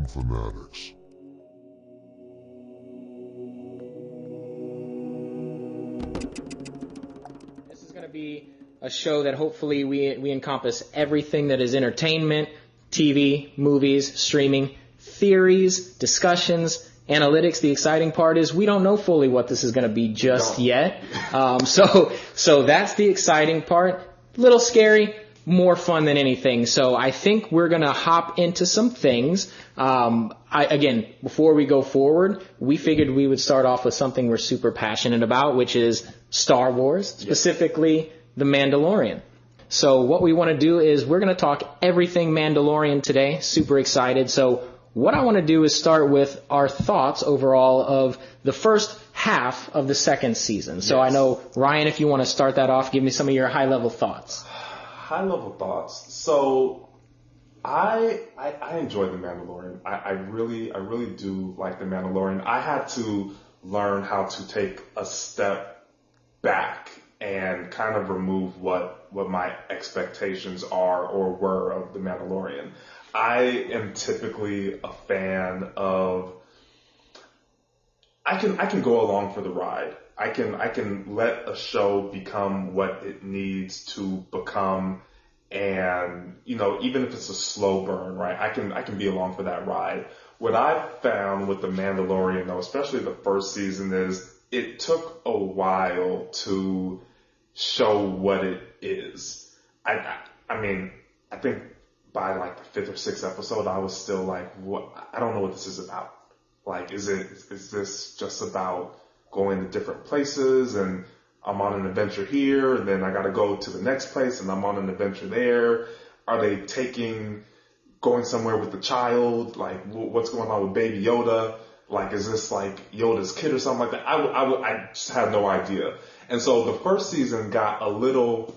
Film Fanatics. This is going to be a show that hopefully we encompass everything that is entertainment, TV, movies, streaming, theories, discussions, analytics. The exciting part is we don't know fully what this is going to be just yet. So that's the exciting part. Little scary, more fun than anything. So I think we're going to hop into some things. Again, before we go forward, we figured we would start off with something we're super passionate about, which is Star Wars, specifically The Mandalorian. So what we want to do is we're going to talk everything Mandalorian today. Super excited. So what I want to do is start with our thoughts overall of the first half of the second season. So I know, Ryan, if you want to start that off, give me some of your high-level thoughts. High-level thoughts. So I enjoy The Mandalorian. I really do like The Mandalorian. I had to learn how to take a step back and kind of remove what my expectations are or were of The Mandalorian. I am typically a fan of, I can go along for the ride. I can let a show become what it needs to become, and even if it's a slow burn, right? I can be along for that ride. What I've found with The Mandalorian, though, especially the first season, is it took a while to show what it is. I mean, I think by like the fifth or sixth episode, I was still like, what? I don't know what this is about. Like, is this just about going to different places and I'm on an adventure here and then I got to go to the next place and I'm on an adventure there? Are they going somewhere with the child? Like, what's going on with Baby Yoda? Like, is this like Yoda's kid or something like that? I just had no idea. And so the first season got a little,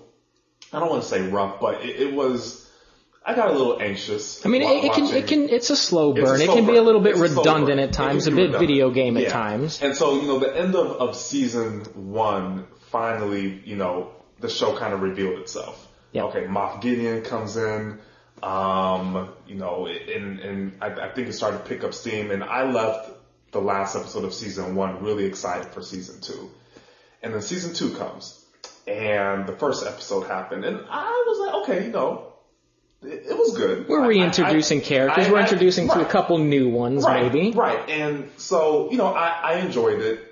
I don't want to say rough, but it was, I got a little anxious. I mean, it's a slow burn. It can be a little bit redundant at times, a bit video game at times. And so, the end of season one, finally, the show kind of revealed itself. Yep. Okay, Moff Gideon comes in, and I think it started to pick up steam, and I left the last episode of season one really excited for season two. And then season two comes, and the first episode happened, and I was like, okay, it was good. We're reintroducing characters. We're introducing to a couple new ones, maybe. Right. And so, I enjoyed it.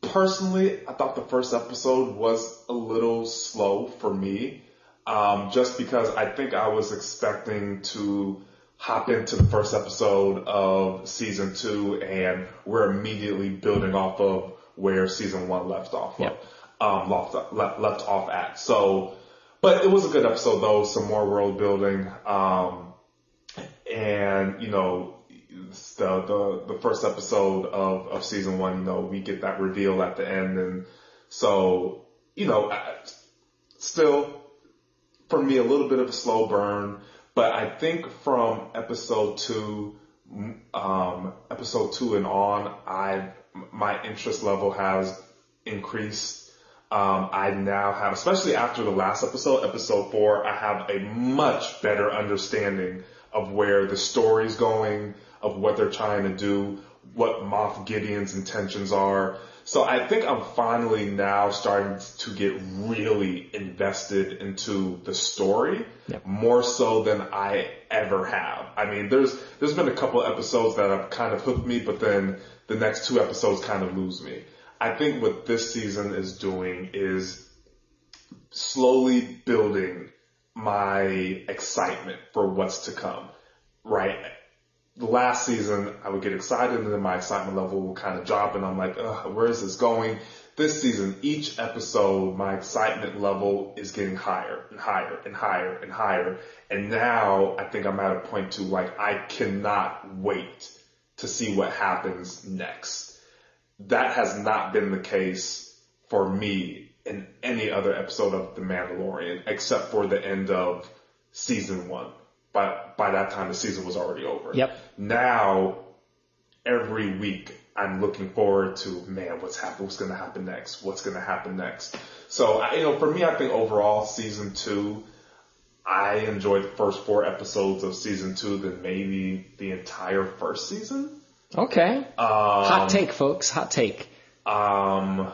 Personally, I thought the first episode was a little slow for me. Just because I think I was expecting to hop into the first episode of season two and we're immediately building off of where season one left off at. So, but it was a good episode though, some more world building. And the first episode of season one, we get that reveal at the end. And so, still for me, a little bit of a slow burn, but I think from episode two and on, my interest level has increased. I now have, especially after the last episode 4, I have a much better understanding of where the story's going, of what they're trying to do, what Moff Gideon's intentions are. So I think I'm finally now starting to get really invested into the story, more so than I ever have. I mean, there's been a couple of episodes that have kind of hooked me, but then the next 2 episodes kind of lose me. I think what this season is doing is slowly building my excitement for what's to come, right? The last season, I would get excited and then my excitement level would kind of drop and I'm like, where is this going? This season, each episode, my excitement level is getting higher and higher and higher and higher. And now I think I'm at a point to I cannot wait to see what happens next. That has not been the case for me in any other episode of The Mandalorian, except for the end of season 1. By that time, the season was already over. Yep. Now, every week, I'm looking forward to, what's going to happen next? What's going to happen next? So, for me, I think overall, season 2, I enjoyed the first 4 episodes of season 2 than maybe the entire first season. Okay. Hot take, folks. Hot take. I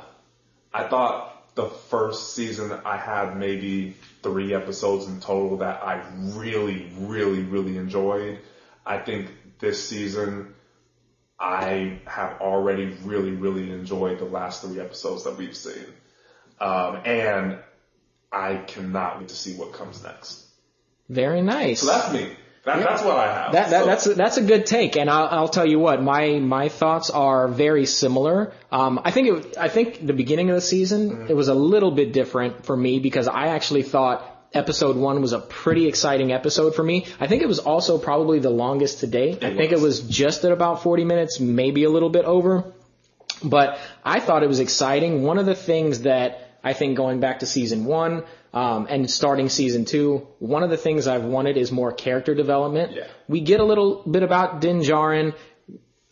thought the first season I had maybe 3 episodes in total that I really, really, really enjoyed. I think this season I have already really, really enjoyed the last 3 episodes that we've seen. And I cannot wait to see what comes next. Very nice. So that's me. That's what I have. That's a good take, and I'll tell you what, my thoughts are very similar. I think the beginning of the season it was a little bit different for me because I actually thought episode 1 was a pretty exciting episode for me. I think it was also probably the longest to date. I think it was just at about 40 minutes, maybe a little bit over. But I thought it was exciting. One of the things that I think going back to season 1 and starting season 2, one of the things I've wanted is more character development. Yeah. We get a little bit about Din Djarin.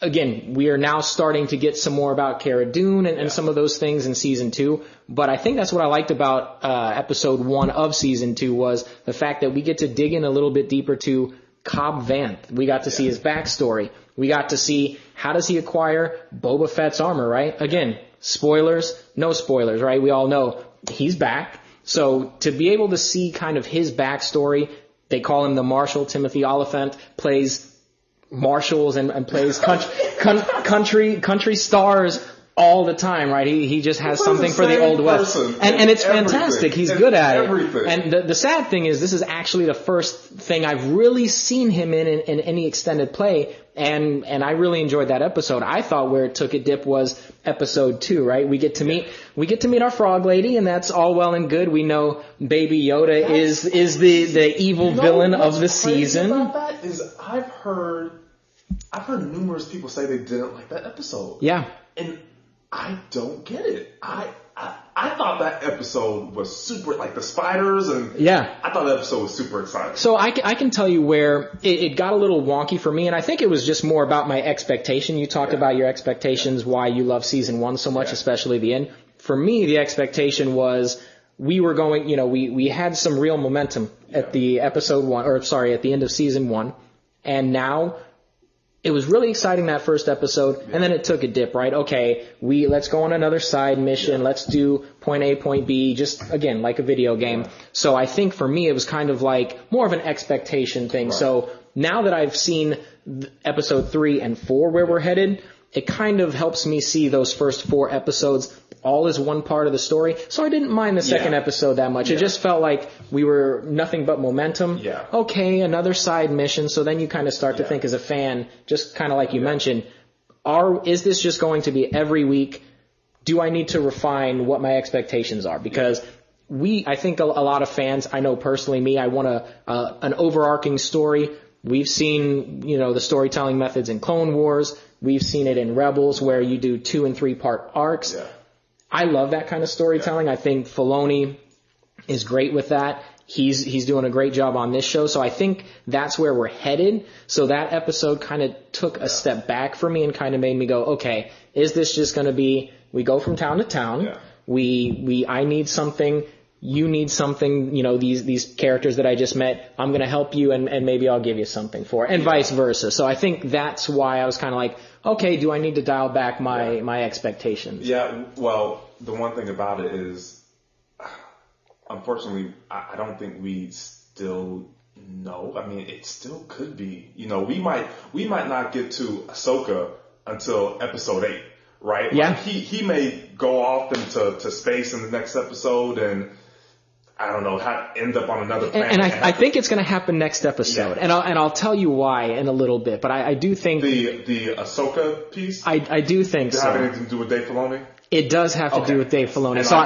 Again, we are now starting to get some more about Cara Dune and some of those things in season 2. But I think that's what I liked about episode 1 of season 2 was the fact that we get to dig in a little bit deeper to Cobb Vanth. We got to see his backstory. We got to see how does he acquire Boba Fett's armor, right? Again, spoilers, no spoilers, right? We all know he's back. So to be able to see kind of his backstory, they call him the Marshal. Timothy Oliphant plays marshals and plays country stars all the time, right? He just has something for the Old West. And it's fantastic. He's good at it. And the sad thing is this is actually the first thing I've really seen him in any extended play. And I really enjoyed that episode. I thought where it took a dip was episode 2, right? We get to meet our frog lady, and that's all well and good. We know Baby Yoda is the evil villain of the season. About that is I've heard numerous people say they didn't like that episode. Yeah. And I don't get it. I thought that episode was super, like the spiders and I thought that episode was super exciting. So I can tell you where it got a little wonky for me, and I think it was just more about my expectation. You talked about your expectations, why you love season 1 so much, especially the end. For me, the expectation was we were going, we had some real momentum at the at the end of season 1, and now it was really exciting that first episode, and then it took a dip, right? Okay, let's go on another side mission. Let's do point A, point B, just, again, like a video game. So I think for me, it was kind of like more of an expectation thing. Right. So now that I've seen episode 3 and 4 where we're headed, it kind of helps me see those first 4 episodes all as one part of the story. So I didn't mind the second episode that much. It just felt like we were nothing but momentum. Yeah. Okay, another side mission. So then you kind of start to think as a fan, just kind of like you mentioned, is this just going to be every week? Do I need to refine what my expectations are? Because I think a lot of fans, I know personally me, I want an overarching story. We've seen, the storytelling methods in Clone Wars. We've seen it in Rebels where you do 2 and 3 part arcs. Yeah. I love that kind of storytelling. I think Filoni is great with that. He's doing a great job on this show. So I think that's where we're headed. So that episode kind of took a step back for me and kind of made me go, okay, is this just going to be, we go from town to town. Yeah. I need something. You need something, these characters that I just met, I'm going to help you and maybe I'll give you something for it, and vice versa. So I think that's why I was kind of like, okay, do I need to dial back my expectations? Yeah, well, the one thing about it is, unfortunately, I don't think we still know. I mean, it still could be. We might not get to Ahsoka until episode 8, right? Yeah. Like he may go off into space in the next episode and I don't know, end up on another planet. And I think it's going to happen next episode. Yeah. And I'll tell you why in a little bit. But I do think the Ahsoka piece. I do think so. Does it have anything to do with Dave Filoni? It does have to do with Dave Filoni. So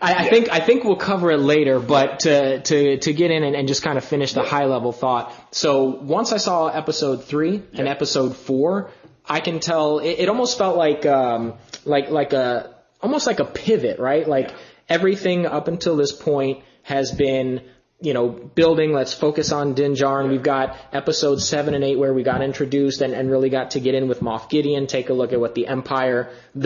I think we'll cover it later. But to get in and just kind of finish the high level thought. So once I saw episode 3 and episode 4, I can tell it almost felt like almost like a pivot, right? Like everything up until this point has been, building. Let's focus on Din Djarin. We've got episodes 7 and 8 where we got introduced and really got to get in with Moff Gideon, take a look at what the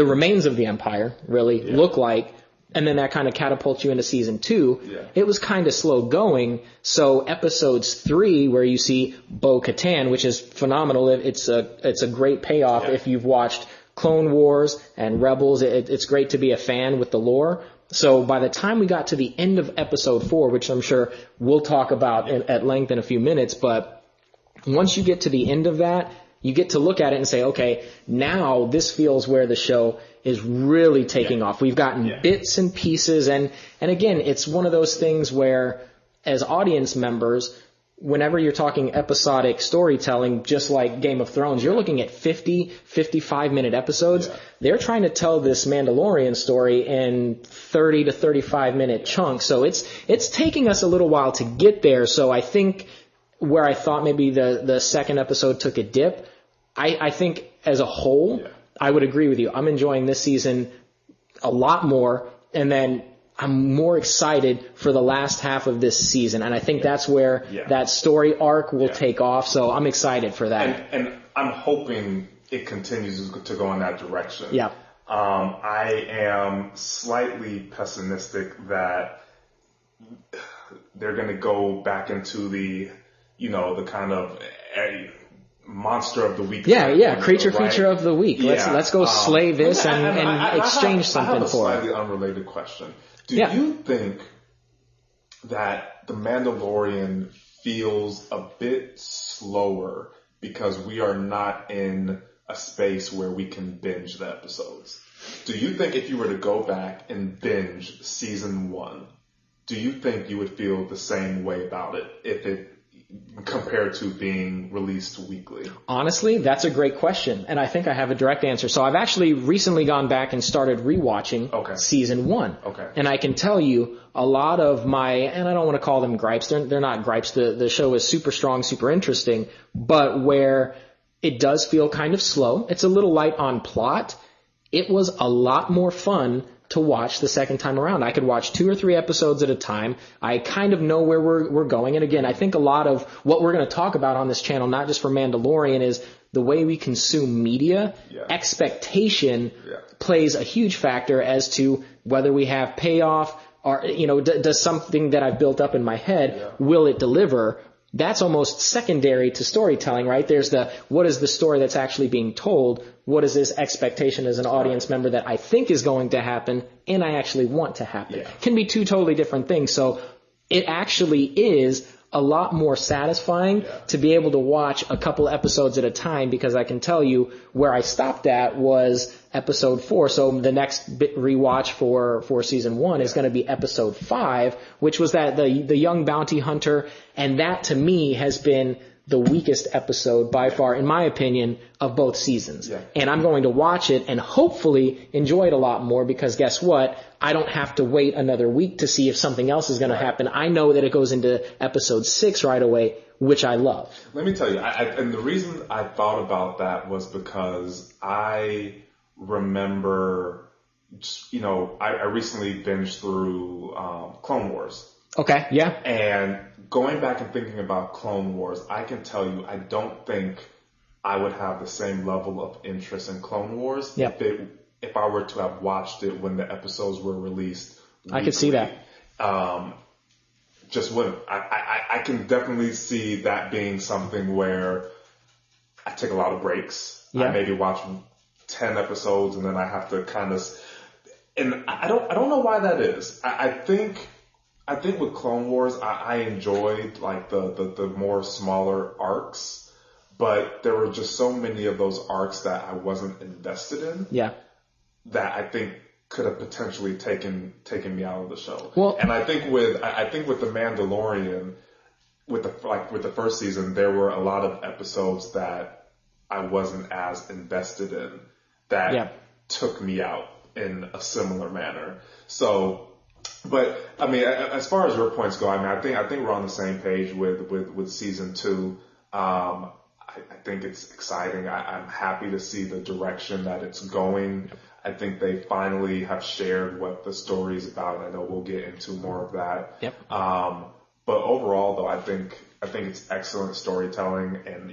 remains of the Empire really look like. and then that kind of catapults you into season 2. Yeah. It was kind of slow going. So episodes 3, where you see Bo-Katan, which is phenomenal. It's a great payoff if you've watched Clone Wars and Rebels. It's great to be a fan with the lore. So by the time we got to the end of episode 4, which I'm sure we'll talk about at length in a few minutes, but once you get to the end of that, you get to look at it and say, okay, now this feels where the show is really taking off. We've gotten bits and pieces, and again, it's one of those things where, as audience members, whenever you're talking episodic storytelling, just like Game of Thrones, you're looking at 50, 55-minute episodes. Yeah. They're trying to tell this Mandalorian story in 30 to 35-minute chunks, so it's taking us a little while to get there. So I think where I thought maybe the second episode took a dip, I think as a whole, I would agree with you. I'm enjoying this season a lot more, and then I'm more excited for the last half of this season, and I think that's where that story arc will take off, so I'm excited for that. And I'm hoping it continues to go in that direction. Yeah. I am slightly pessimistic that they're going to go back into the kind of monster of the week. Creature feature of the week. Let's go slay this and exchange something for it. I have a slightly unrelated question. Do you think that The Mandalorian feels a bit slower because we are not in a space where we can binge the episodes? Do you think if you were to go back and binge season 1, do you think you would feel the same way about it if it compared to being released weekly? Honestly, that's a great question, and I think I have a direct answer. So I've actually recently gone back and started rewatching season 1. Okay. And I can tell you a lot of my, and I don't want to call them gripes, they're not gripes, the show is super strong, super interesting, but where it does feel kind of slow, it's a little light on plot, it was a lot more fun to watch the second time around. I could watch 2 or 3 episodes at a time. I kind of know where we're going. And again, I think a lot of what we're going to talk about on this channel, not just for Mandalorian, is the way we consume media. Expectation plays a huge factor as to whether we have payoff or, does something that I've built up in my head, will it deliver? That's almost secondary to storytelling, right? There's what is the story that's actually being told? What is this expectation as an audience member that I think is going to happen and I actually want to happen? Can be 2 totally different things. So it actually is a lot more satisfying to be able to watch a couple episodes at a time, because I can tell you where I stopped at was episode 4. So the next rewatch for season 1 is going to be episode 5, which was that the young bounty hunter. And that to me has been the weakest episode by far, in my opinion, of both seasons. And I'm going to watch it and hopefully enjoy it a lot more, because guess what? I don't have to wait another week to see if something else is going to happen. I know that it goes into episode 6 right away, which I love. Let me tell you, and the reason I thought about that was because I remember, I recently binged through Clone Wars. Okay, yeah. And going back and thinking about Clone Wars, I can tell you, I don't think I would have the same level of interest in Clone Wars if I were to have watched it when the episodes were released weekly. I could see that. Just wouldn't. I can definitely see that being something where I take a lot of breaks. I maybe watch 10 episodes and then I have to kind of, and I don't know why that is. I think with Clone Wars, I enjoyed like the more smaller arcs, but there were just so many of those arcs that I wasn't invested in. That I think could have potentially taken me out of the show. Well, and I think with the Mandalorian, with the first season, there were a lot of episodes that I wasn't as invested in that took me out in a similar manner. So. But I mean, as far as your points go, I think we're on the same page with season 2. I think it's exciting. I'm happy to see the direction that it's going. I think they finally have shared what the story is about. I know we'll get into more of that. But overall, though, I think it's excellent storytelling, and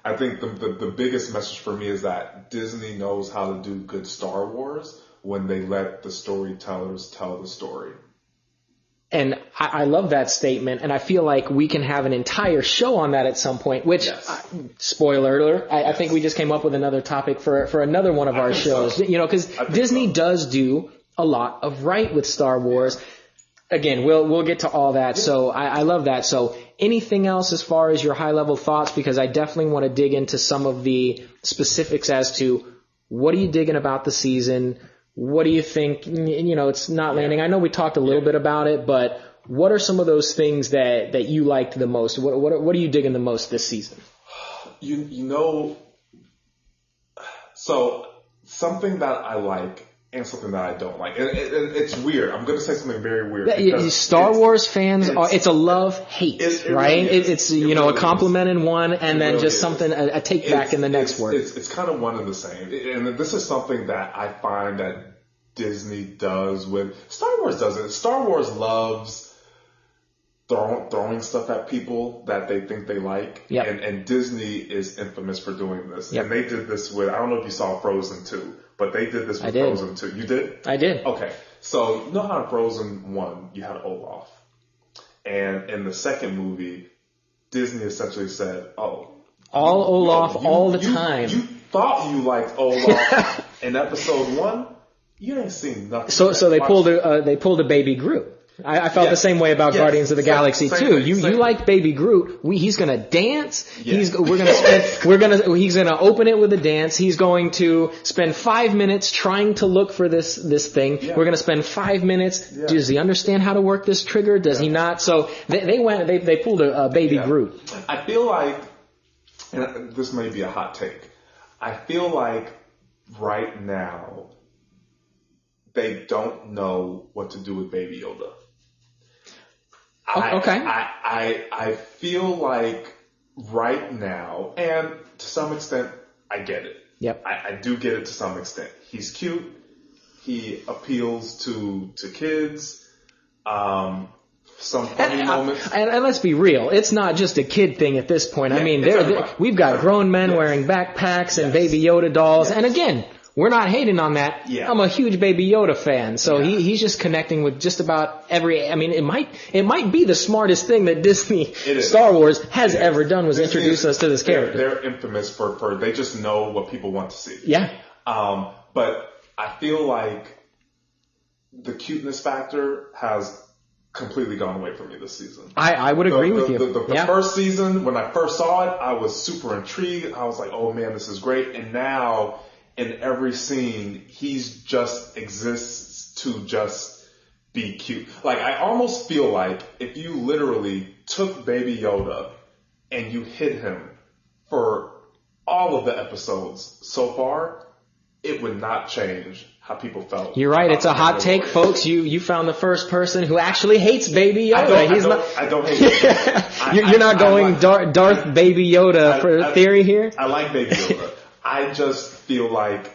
I think the biggest message for me is that Disney knows how to do good Star Wars when they let the storytellers tell the story. And I love that statement, and I feel like we can have an entire show on that at some point, which, spoiler alert, I think we just came up with another topic for another one of our shows. So. Because Disney does do a lot of right with Star Wars. Again, we'll get to all that, so I love that. So anything else as far as your high-level thoughts? Because I definitely want to dig into some of the specifics as to what are you digging about the season. What do you think, it's not landing? I know we talked a little bit about it, but what are some of those things that you liked the most? What are you digging the most this season? So something that I like and something that I don't like. And it's weird. I'm going to say something very weird. Star Wars fans, it's a love-hate, right? It's a compliment in one and then just something, a take-back in the next word. It's kind of one and the same. And this is something that I find that Disney does with Star Wars doesn't. Star Wars loves throwing stuff at people that they think they like. Yep. And Disney is infamous for doing this. Yep. And they did this with, I don't know if you saw Frozen 2, but they did this with Frozen 2. You did? I did. Okay. So you know how in Frozen 1 you had Olaf. And in the second movie, Disney essentially said, all Olaf all the time. You thought you liked Olaf in episode 1? You ain't seen nothing. So they pulled a Baby Groot. I felt the same way about Guardians of the Galaxy too. You like Baby Groot. He's gonna dance. Yeah. He's gonna open it with a dance. He's going to spend 5 minutes trying to look for this thing. Yeah. We're gonna spend 5 minutes. Yeah. Does he understand how to work this trigger? Does he not? So they pulled a Baby Groot. I feel like, and this may be a hot take, I feel like right now they don't know what to do with Baby Yoda. I feel like right now, and to some extent, I get it. Yep. I do get it to some extent. He's cute. He appeals to kids. Some funny moments. And let's be real, it's not just a kid thing at this point. I mean, we've got grown men wearing backpacks and Baby Yoda dolls. And again, we're not hating on that. Yeah. I'm a huge Baby Yoda fan, so he's just connecting with just about every. I mean, it might be the smartest thing that Disney Star Wars has ever done was introduce us to this character. They're infamous for they just know what people want to see. Yeah. But I feel like the cuteness factor has completely gone away from me this season. I would agree with you. The first season, when I first saw it, I was super intrigued. I was like, oh man, this is great. And now, in every scene, he's just exists to just be cute. Like, I almost feel like if you literally took Baby Yoda and you hid him for all of the episodes so far, it would not change how people felt. You're right. It's a hot take, folks. You found the first person who actually hates Baby Yoda. I don't hate him. You're not going Darth Baby Yoda for theory here? I like Baby Yoda. I just feel like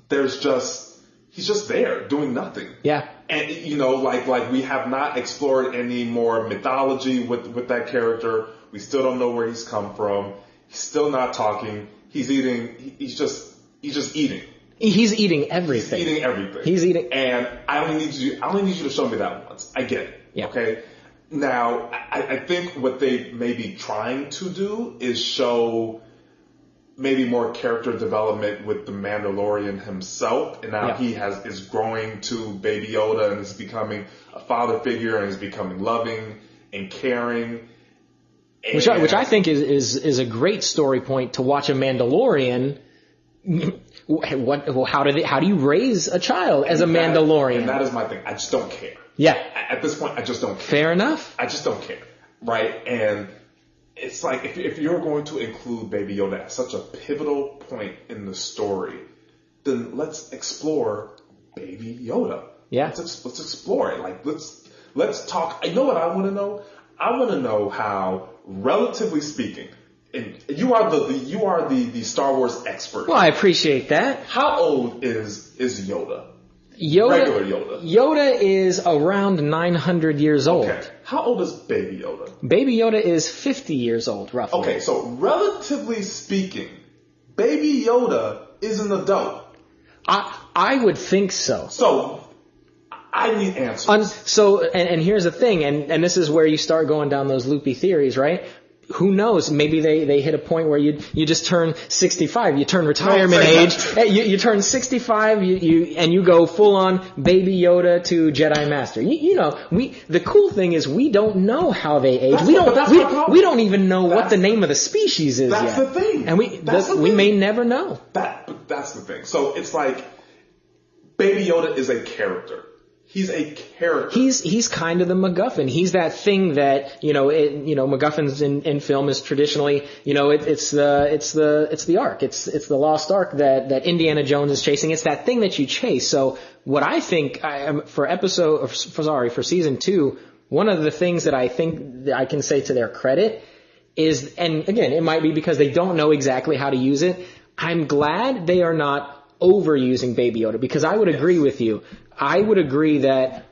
he's just there doing nothing. Yeah. And, like we have not explored any more mythology with that character. We still don't know where he's come from. He's still not talking. He's eating. He's just eating. He's eating everything. He's eating. And I only need you to show me that once. I get it. Yeah. Okay. Now, I think what they may be trying to do is show maybe more character development with the Mandalorian himself, and now he is growing to Baby Yoda and is becoming a father figure and is becoming loving and caring. Which I think is a great story point to watch a Mandalorian. How do you raise a child as a Mandalorian? And that is my thing. I just don't care. Yeah. At this point, I just don't care. Fair enough. I just don't care. Right? And it's like, if you're going to include Baby Yoda at such a pivotal point in the story, then let's explore Baby Yoda. Yeah. Let's explore it. Like, let's talk. You know what I want to know? I want to know how, relatively speaking, and you are the Star Wars expert. Well, I appreciate that. How old is Yoda? Regular Yoda. Yoda is around 900 years old. Okay. How old is Baby Yoda? Baby Yoda is 50 years old, roughly. Okay, so relatively speaking, Baby Yoda is an adult. I would think so. So, I need answers. And here's the thing, and this is where you start going down those loopy theories, right? Who knows? Maybe they hit a point where you just turn 65. You turn retirement age. You turn 65. You go full on Baby Yoda to Jedi Master. The cool thing is we don't know how they age. We don't even know what the name of the species is yet. That's the thing. And we may never know. That's the thing. So it's like Baby Yoda is a character. He's a character. He's kind of the MacGuffin. He's that thing that, MacGuffins in film is traditionally, it's the Ark. It's the lost Ark that Indiana Jones is chasing. It's that thing that you chase. So what I think for season 2, one of the things that I think that I can say to their credit is, and again, it might be because they don't know exactly how to use it. I'm glad they are not overusing Baby Yoda, because I would agree with you. I would agree that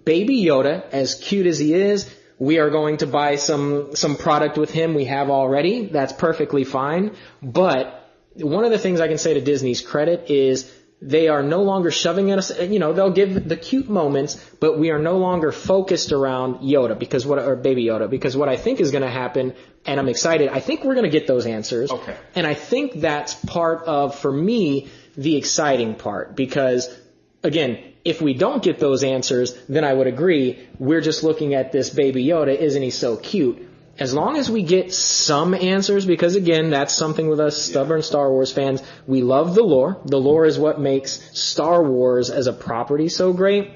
Baby Yoda, as cute as he is, we are going to buy some product with him we have already. That's perfectly fine. But one of the things I can say to Disney's credit is they are no longer shoving at us. They'll give the cute moments, but we are no longer focused around Yoda or Baby Yoda, because what I think is going to happen, and I'm excited, I think we're going to get those answers. Okay. And I think that's part of, for me, the exciting part, because again, if we don't get those answers, then I would agree, we're just looking at this Baby Yoda, isn't he so cute? As long as we get some answers, because again, that's something with us stubborn Star Wars fans, we love the lore. The lore is what makes Star Wars as a property so great.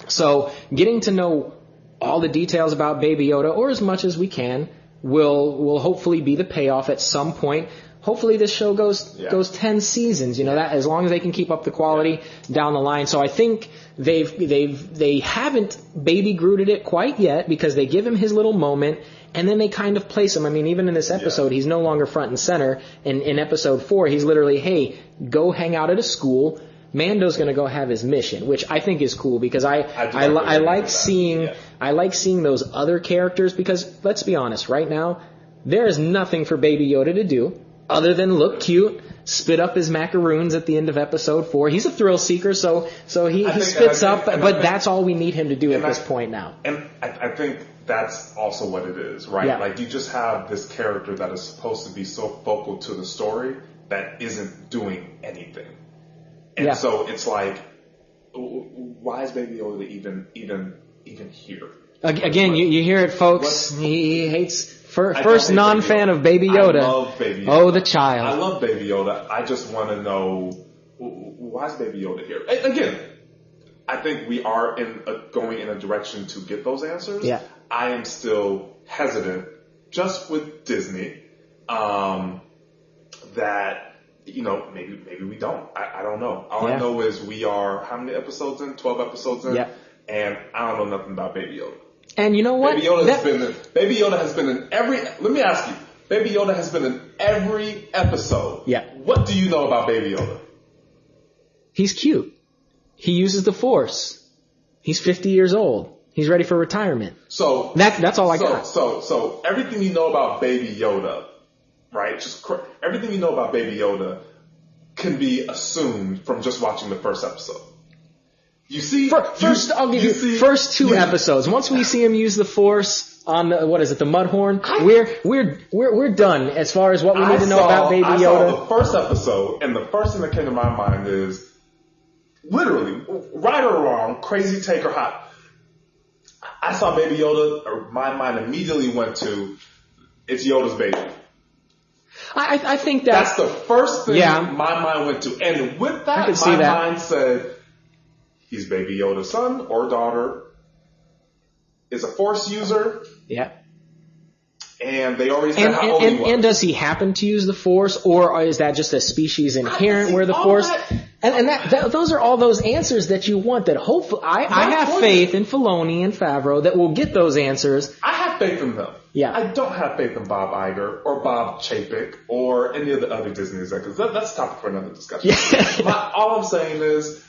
So getting to know all the details about Baby Yoda, or as much as we can, will hopefully be the payoff at some point. Hopefully this show goes 10 seasons, that as long as they can keep up the quality down the line. So I think they haven't Baby Grooted it quite yet, because they give him his little moment and then they kind of place him. I mean, even in this episode, he's no longer front and center. In episode 4, he's literally, hey, go hang out at a school. Mando's going to go have his mission, which I think is cool, because I like seeing those other characters, because let's be honest, right now there is nothing for Baby Yoda to do other than look cute, spit up his macaroons at the end of episode 4. He's a thrill seeker, so he spits up, but that's all we need him to do at this point now. And I think that's also what it is, right? Yeah. Like, you just have this character that is supposed to be so focal to the story that isn't doing anything. And so it's like, why is Baby Yoda even here? Again, you hear it, folks. He hates... First non-fan of Baby Yoda. I love Baby Yoda. Oh, the child. I love Baby Yoda. I just want to know, why is Baby Yoda here? Again, I think we are going in a direction to get those answers. Yeah. I am still hesitant, just with Disney, that, maybe we don't. I don't know. All I know is we are, how many episodes in? 12 episodes in? Yeah. And I don't know nothing about Baby Yoda. And you know what? Baby Yoda has been in every, let me ask you, Baby Yoda has been in every episode. Yeah. What do you know about Baby Yoda? He's cute. He uses the Force. He's 50 years old. He's ready for retirement. So that's all I got. So everything you know about Baby Yoda, right? Everything you know about Baby Yoda can be assumed from just watching the first episode. You see, I'll give you first 2 episodes. Once we see him use the Force on the Mudhorn, we're done as far as what we need to know about Baby Yoda. I saw the first episode, and the first thing that came to my mind is, literally, right or wrong, crazy take or hot. I saw Baby Yoda, or my mind immediately went to, it's Yoda's baby. I think that's the first thing my mind went to, and with that, my mind said, he's Baby Yoda's son or daughter, is a Force user. Yeah. And they already said how old he was. And does he happen to use the Force, or is that just a species inherent where the Force... And those are all those answers that you want, that hopefully... I have faith in Filoni and Favreau that will get those answers. I have faith in them. Yeah. I don't have faith in Bob Iger or Bob Chapek or any of the other Disney executives. That's a topic for another discussion. Yeah. All I'm saying is,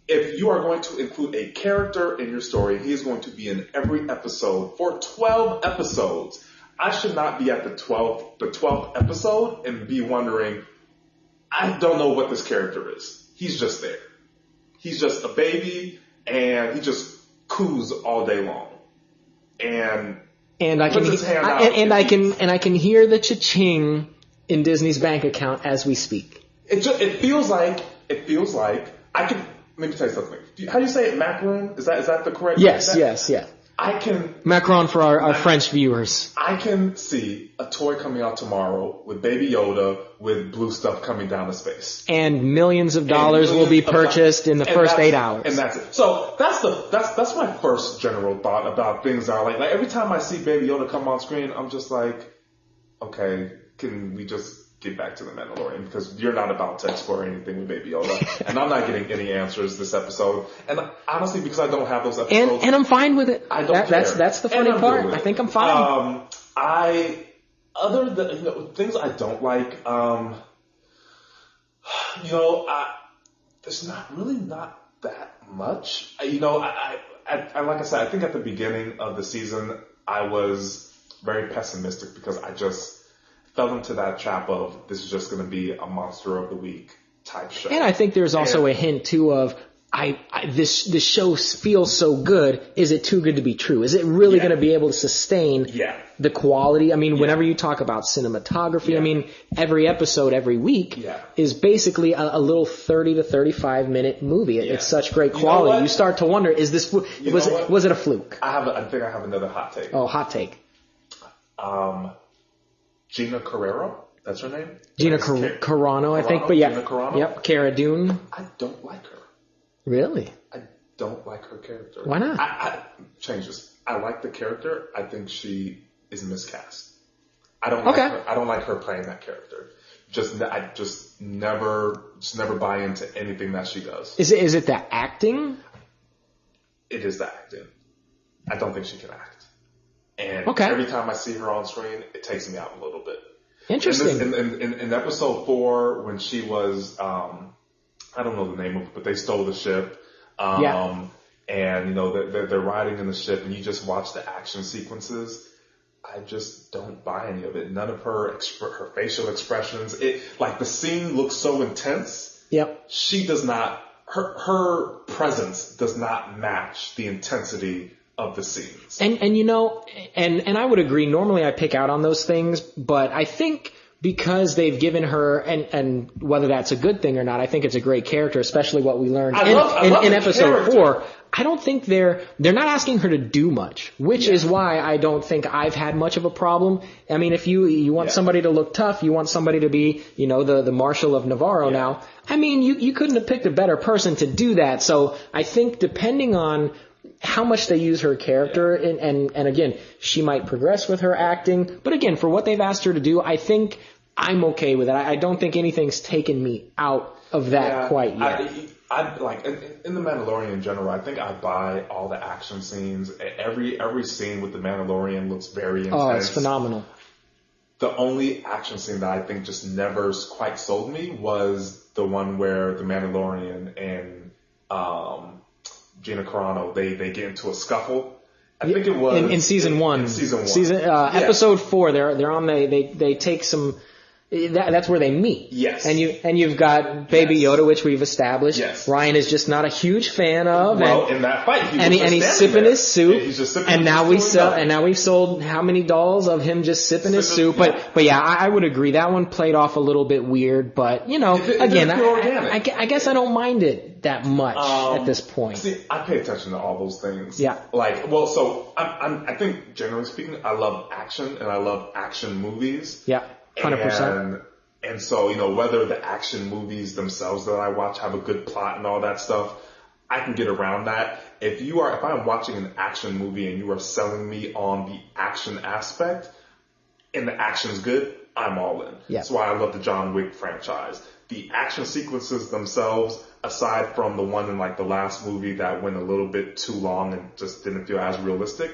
if you are going to include a character in your story, he is going to be in every episode for 12 episodes. I should not be at the 12th episode and be wondering, I don't know what this character is. He's just there. He's just a baby, and he just coos all day long. And I can hear the cha-ching in Disney's bank account as we speak. It feels like I can. Let me tell you something. How do you say it? Macaron? Is that the correct? Yes. I can. Macaron for our French viewers. I can see a toy coming out tomorrow with Baby Yoda with blue stuff coming down to space. And millions of dollars will be purchased in the first 8 hours. And that's it. So that's my first general thought about things are like every time I see Baby Yoda come on screen, I'm just like, okay, can we just get back to the Mandalorian, because you're not about to explore anything with Baby Yoda, and I'm not getting any answers this episode. And honestly, because I don't have those episodes, and I'm fine with it. I don't care. That's the funny part. I think I'm fine. Other than things I don't like, there's not that much. I like I said, I think at the beginning of the season I was very pessimistic because I just fell into that trap of this is just going to be a monster of the week type show. And I think there's also a hint too of this show feels so good. Is it too good to be true? Is it really going to be able to sustain the quality? I mean, whenever you talk about cinematography, I mean, every episode every week is basically a little 30 to 35 minute movie. It's such great quality. You start to wonder, is this was it a fluke? I think I have another hot take. Oh, hot take. Gina Carrero, that's her name? Gina Carano, I think. But yeah. Gina Carano? Yep, Cara Dune. I don't like her. Really? I don't like her character. Why not? I change this. I like the character. I think she is miscast. I don't like her playing that character. I just never buy into anything that she does. Is it the acting? It is the acting. I don't think she can act. And every time I see her on screen, it takes me out a little bit. Interesting. In episode 4, when she was, I don't know the name of it, but they stole the ship. And, they're riding in the ship, and you just watch the action sequences. I just don't buy any of it. None of her facial expressions. The scene looks so intense. Yep. She does not, her presence does not match the intensity of the scenes. And I would agree, normally I pick out on those things, but I think because they've given her, and whether that's a good thing or not, I think it's a great character, especially what we learned in episode 4. I don't think they're not asking her to do much, which is why I don't think I've had much of a problem. I mean, if you want somebody to look tough, you want somebody to be, the Marshal of Navarro now, I mean, you couldn't have picked a better person to do that. So I think depending on how much they use her character, and again, she might progress with her acting, but again, for what they've asked her to do, I think I'm okay with it. I don't think anything's taken me out of that quite yet. I like in the Mandalorian in general. I think I buy all the action scenes. Every scene with the Mandalorian looks very intense. Oh, it's phenomenal. The only action scene that I think just never quite sold me was the one where the Mandalorian and Gina Carano, they get into a scuffle. I think it was in season 1. Episode 4. They're on. They take some. That's where they meet. Yes. And you've got Baby Yoda, which we've established. Yes. Ryan is just not a huge fan of. Well, in that fight, he's sipping his soup. He's just sipping and now we've sold how many dolls of him just sipping his soup? But yeah, I would agree that one played off a little bit weird. But I guess I don't mind it that much at this point. See, I pay attention to all those things. Yeah. I think generally speaking, I love action and I love action movies. Yeah. 100%. And so, whether the action movies themselves that I watch have a good plot and all that stuff, I can get around that. If I'm watching an action movie and you are selling me on the action aspect and the action's good, I'm all in. Yeah. That's why I love the John Wick franchise. The action sequences themselves, aside from the one in the last movie that went a little bit too long and just didn't feel as realistic,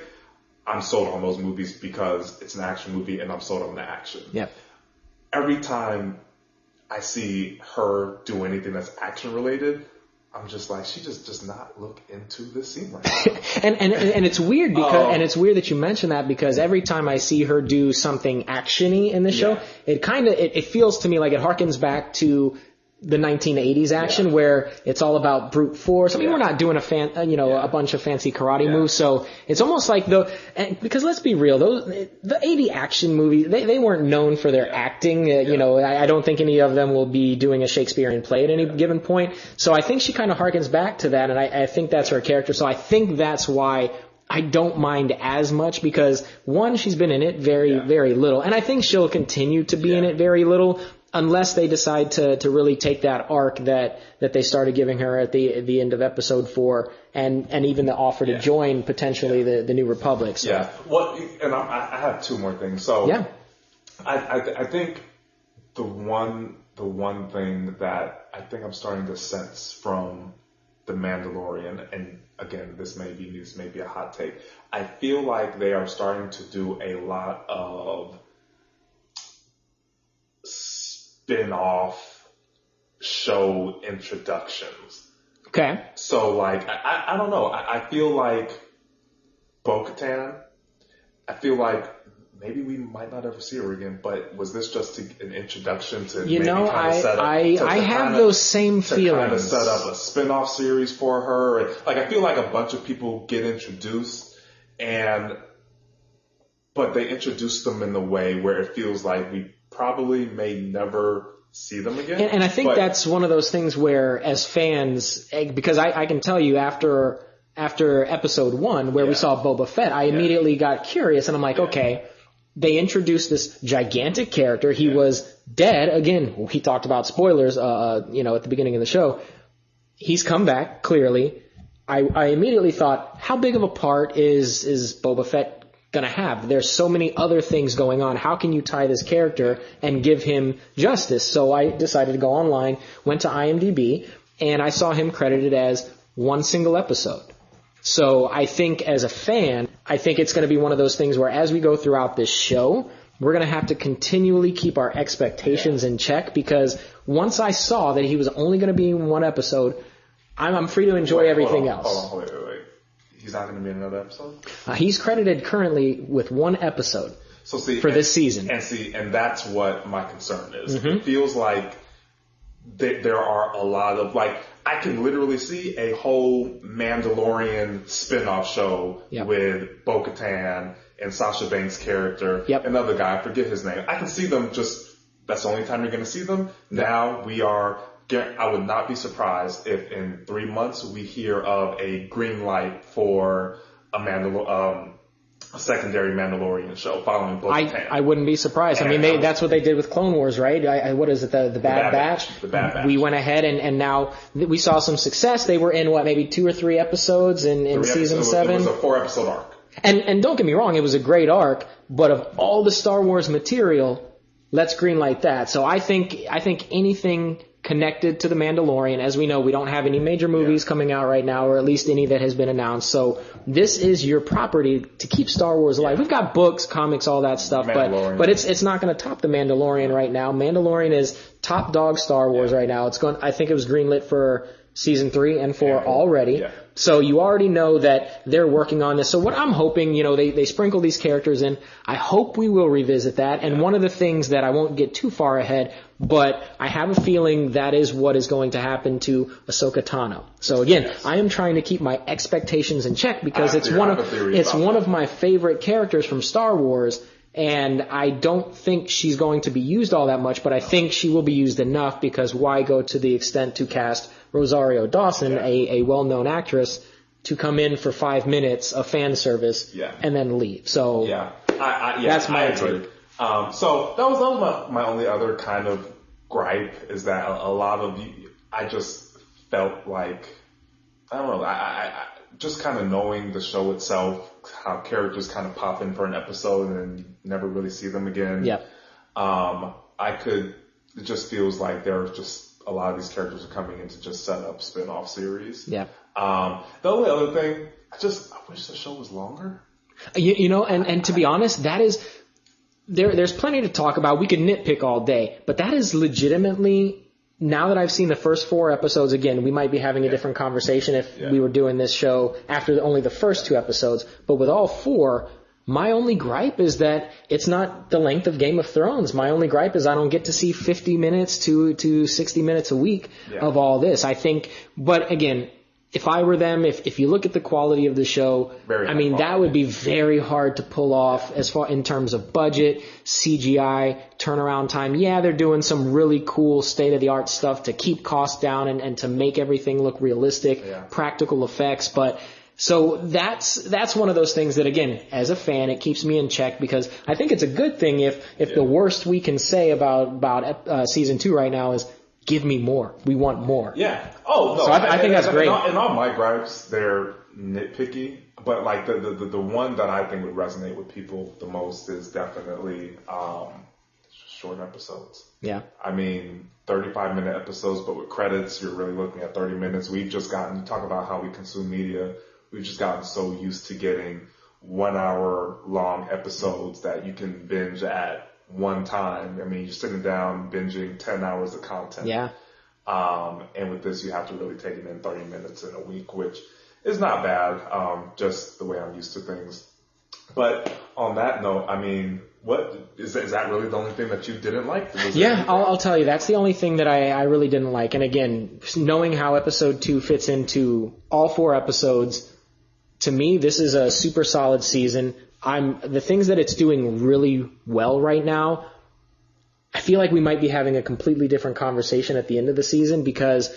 I'm sold on those movies because it's an action movie and I'm sold on the action. Yep. Every time I see her do anything that's action related, I'm just like, she just does not look into this scene right now. and it's weird because and it's weird that you mention that, because every time I see her do something actiony in the show, it feels to me like it harkens back to the 1980s action where it's all about brute force. I mean, we're not doing a bunch of fancy karate moves, so it's almost like because let's be real, the 80 action movies, they weren't known for their acting. I don't think any of them will be doing a Shakespearean play at any given point. So I think she kind of harkens back to that, and I think that's her character. So I think that's why I don't mind as much, because one, she's been in it very, very little, and I think she'll continue to be in it very little, unless they decide to really take that arc that they started giving her at the end of episode 4, and even the offer to join potentially the New Republic. So. Yeah. Well, and I have 2 more things. So I think the one thing that I think I'm starting to sense from The Mandalorian, and again, this may be a hot take, I feel like they are starting to do a lot of spin-off show introductions. Okay. So, like, I don't know. I feel like Bo-Katan, I feel like maybe we might not ever see her again, but was this just an introduction to I have those same feelings. To kind of set up a spin-off series for her. And, like, I feel like a bunch of people get introduced, but they introduce them in the way where it feels like we probably may never see them again. And I think that's one of those things where, as fans, because I can tell you after episode 1 where we saw Boba Fett, I immediately got curious, and I'm like, okay, they introduced this gigantic character. He was dead. Again, we talked about spoilers, at the beginning of the show. He's come back, clearly. I immediately thought, how big of a part is Boba Fett going to have? There's so many other things going on. How can you tie this character and give him justice? So I decided to go online, went to IMDb, and I saw him credited as 1 single episode. So I think as a fan, I think it's going to be one of those things where as we go throughout this show, we're going to have to continually keep our expectations in check, because once I saw that he was only going to be in 1 episode, I'm free to enjoy everything else. Hold on, wait. He's not going to be in another episode? He's credited currently with 1 episode for this season. And that's what my concern is. Mm-hmm. It feels like there are a lot of, like, I can literally see a whole Mandalorian spin-off show with Bo-Katan and Sasha Banks' character, another guy, I forget his name. I can see them that's the only time you're going to see them. Now I would not be surprised if in 3 months we hear of a green light for a secondary Mandalorian show following Bo-Katan. I wouldn't be surprised. I mean, that's what they did with Clone Wars, right? What is it, the Bad Batch? The Bad Batch. We went ahead and now we saw some success. They were in maybe 2 or 3 episodes in season 7. It was a 4-episode arc. And don't get me wrong, it was a great arc, but of all the Star Wars material, let's greenlight that. So I think anything connected to The Mandalorian, as we know, we don't have any major movies coming out right now, or at least any that has been announced. So this is your property to keep Star Wars alive. We've got books, comics, all that stuff, but it's not going to top The Mandalorian right now. Mandalorian is top dog Star Wars right now. I think it was greenlit for season 3 and 4 already. Yeah. So you already know that they're working on this. So what I'm hoping, they sprinkle these characters in. I hope we will revisit that. And one of the things that I won't get too far ahead, but I have a feeling that is what is going to happen to Ahsoka Tano. So again, I am trying to keep my expectations in check, because it's one of my favorite characters from Star Wars. And I don't think she's going to be used all that much, but I think she will be used enough, because why go to the extent to cast Rosario Dawson, a well-known actress, to come in for 5 minutes of fan service and then leave. So that's my take. So that was my only other kind of gripe, is that a lot of I just felt like, I don't know, I just kind of knowing the show itself, how characters kind of pop in for an episode and then you never really see them again. Yeah. It just feels like there's just a lot of these characters are coming in to just set up spin-off series. Yeah. The only other thing, I wish the show was longer. And to be honest, that is, there's plenty to talk about. We could nitpick all day, but that is legitimately now that I've seen the first 4 episodes, again, we might be having a different conversation if we were doing this show after only the first 2 episodes. But with all 4, my only gripe is that it's not the length of Game of Thrones. My only gripe is I don't get to see 50 minutes to 60 minutes a week of all this. I think, but again, if I were them, if you look at the quality of the show, that would be very hard to pull off as far in terms of budget, CGI, turnaround time. Yeah, they're doing some really cool state-of-the-art stuff to keep costs down and to make everything look realistic, practical effects. But so that's one of those things that, again, as a fan, it keeps me in check, because I think it's a good thing if the worst we can say about season 2 right now is, give me more. We want more. Yeah. Oh, no. So I think that's great. In all my gripes, they're nitpicky. But like the one that I think would resonate with people the most is definitely short episodes. Yeah. I mean, 35-minute episodes, but with credits, you're really looking at 30 minutes. We've just talk about how we consume media. We've just gotten so used to getting 1 hour long episodes that you can binge at one time. I mean, you're sitting down binging 10 hours of content. Yeah. And with this, you have to really take it in 30 minutes in a week, which is not bad. Just the way I'm used to things. But on that note, I mean, what is that really the only thing that you didn't like? I'll tell you, that's the only thing that I really didn't like. And again, knowing how episode 2 fits into all 4 episodes, to me, this is a super solid season. The things that it's doing really well right now, I feel like we might be having a completely different conversation at the end of the season, because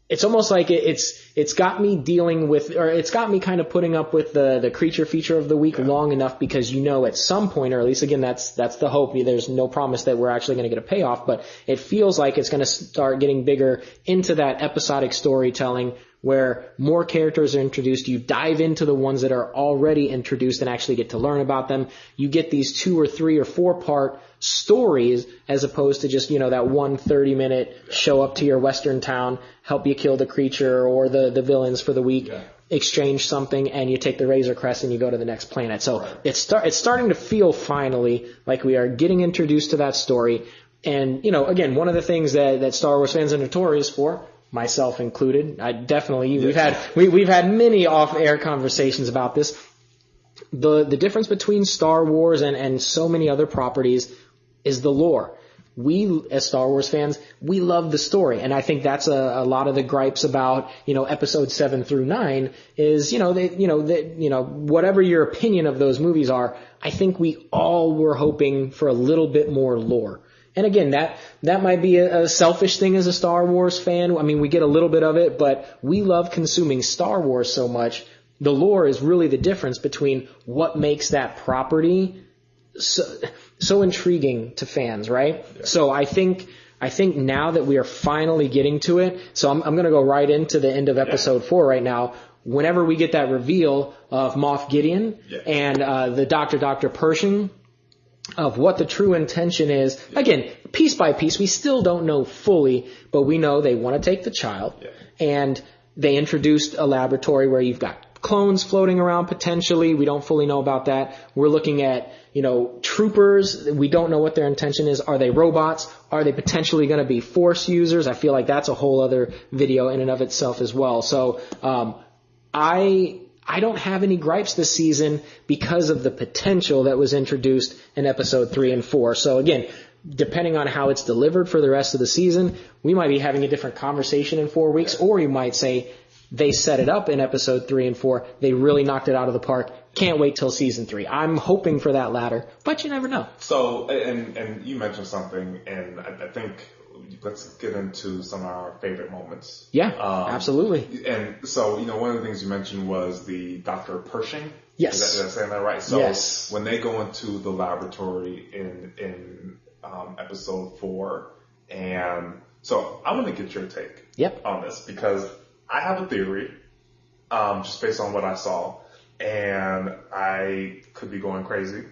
it's almost like it's got me dealing with, or it's got me kind of putting up with the creature feature of the week long enough, because at some point, or at least again, that's the hope. There's no promise that we're actually going to get a payoff, but it feels like it's going to start getting bigger into that episodic storytelling, where more characters are introduced. You dive into the ones that are already introduced and actually get to learn about them. You get these 2 or 3 or 4 part stories, as opposed to just, that 1 30-minute show up to your western town, help you kill the creature or the villains for the week, exchange something, and you take the Razor Crest and you go to the next planet. So it's starting to feel finally like we are getting introduced to that story. And, again, one of the things that Star Wars fans are notorious for, myself included, we've had many off-air conversations about this. The difference between Star Wars and so many other properties is the lore. We, as Star Wars fans, we love the story, and I think that's a lot of the gripes about episodes 7 through 9 is whatever your opinion of those movies are. I think we all were hoping for a little bit more lore. And again, that might be a selfish thing as a Star Wars fan. I mean, we get a little bit of it, but we love consuming Star Wars so much. The lore is really the difference between what makes that property so intriguing to fans, right? Yeah. So I think now that we are finally getting to it, so I'm going to go right into the end of episode 4 right now. Whenever we get that reveal of Moff Gideon and the Dr. Pershing, of what the true intention is. Again, piece by piece, we still don't know fully, but we know they want to take the child. Yeah. And they introduced a laboratory where you've got clones floating around potentially. We don't fully know about that. We're looking at, troopers. We don't know what their intention is. Are they robots? Are they potentially going to be Force users? I feel like that's a whole other video in and of itself as well. So, I don't have any gripes this season because of the potential that was introduced in episode 3 and 4. So again, depending on how it's delivered for the rest of the season, we might be having a different conversation in 4 weeks, or you might say they set it up in episode 3 and 4. They really knocked it out of the park. Can't wait till season 3. I'm hoping for that latter, but you never know. So, and you mentioned something, and I think let's get into some of our favorite moments. Yeah, absolutely. And so, one of the things you mentioned was the Dr. Pershing. Yes. Is that saying that right? So yes. When they go into the laboratory in episode 4, and so I want to get your take on this, because I have a theory, just based on what I saw, and I could be going crazy.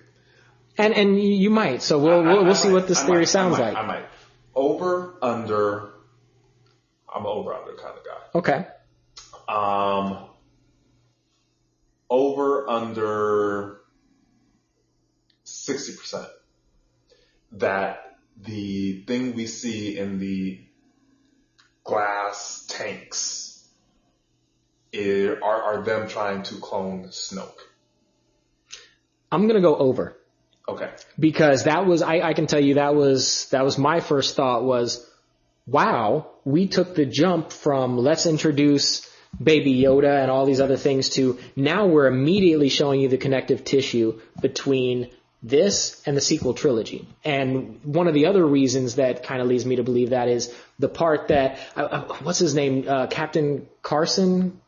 And you might. So we'll see what this theory sounds like. I might. Over, under, I'm an over, under kind of guy. Okay. Over, under 60%. That the thing we see in the glass tanks are them trying to clone Snoke? I'm going to go over. Okay. Because that was, I can tell you that was my first thought was, wow, we took the jump from let's introduce Baby Yoda and all these other things to now we're immediately showing you the connective tissue between this and the sequel trilogy. And one of the other reasons that kind of leads me to believe that is the part that, what's his name? Captain Carson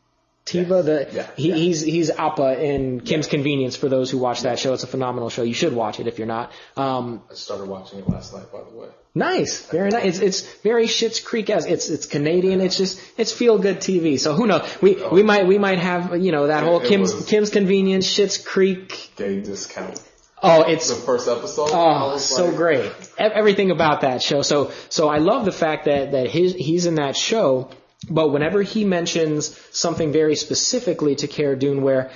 Teva. Yes. He's Appa in Kim's Convenience for those who watch that show. It's a phenomenal show. You should watch it if you're not. I started watching it last night, by the way. Nice. Very nice. It's very Schitt's Creek-esque. It's Canadian. It's feel good TV. So who knows? We might have, that whole Kim's Convenience, Schitt's Creek. Gay discount. Oh, it's the first episode. Oh, so great. Everything about that show. So I love the fact that he's in that show, but whenever he mentions something very specifically to Cara Dune where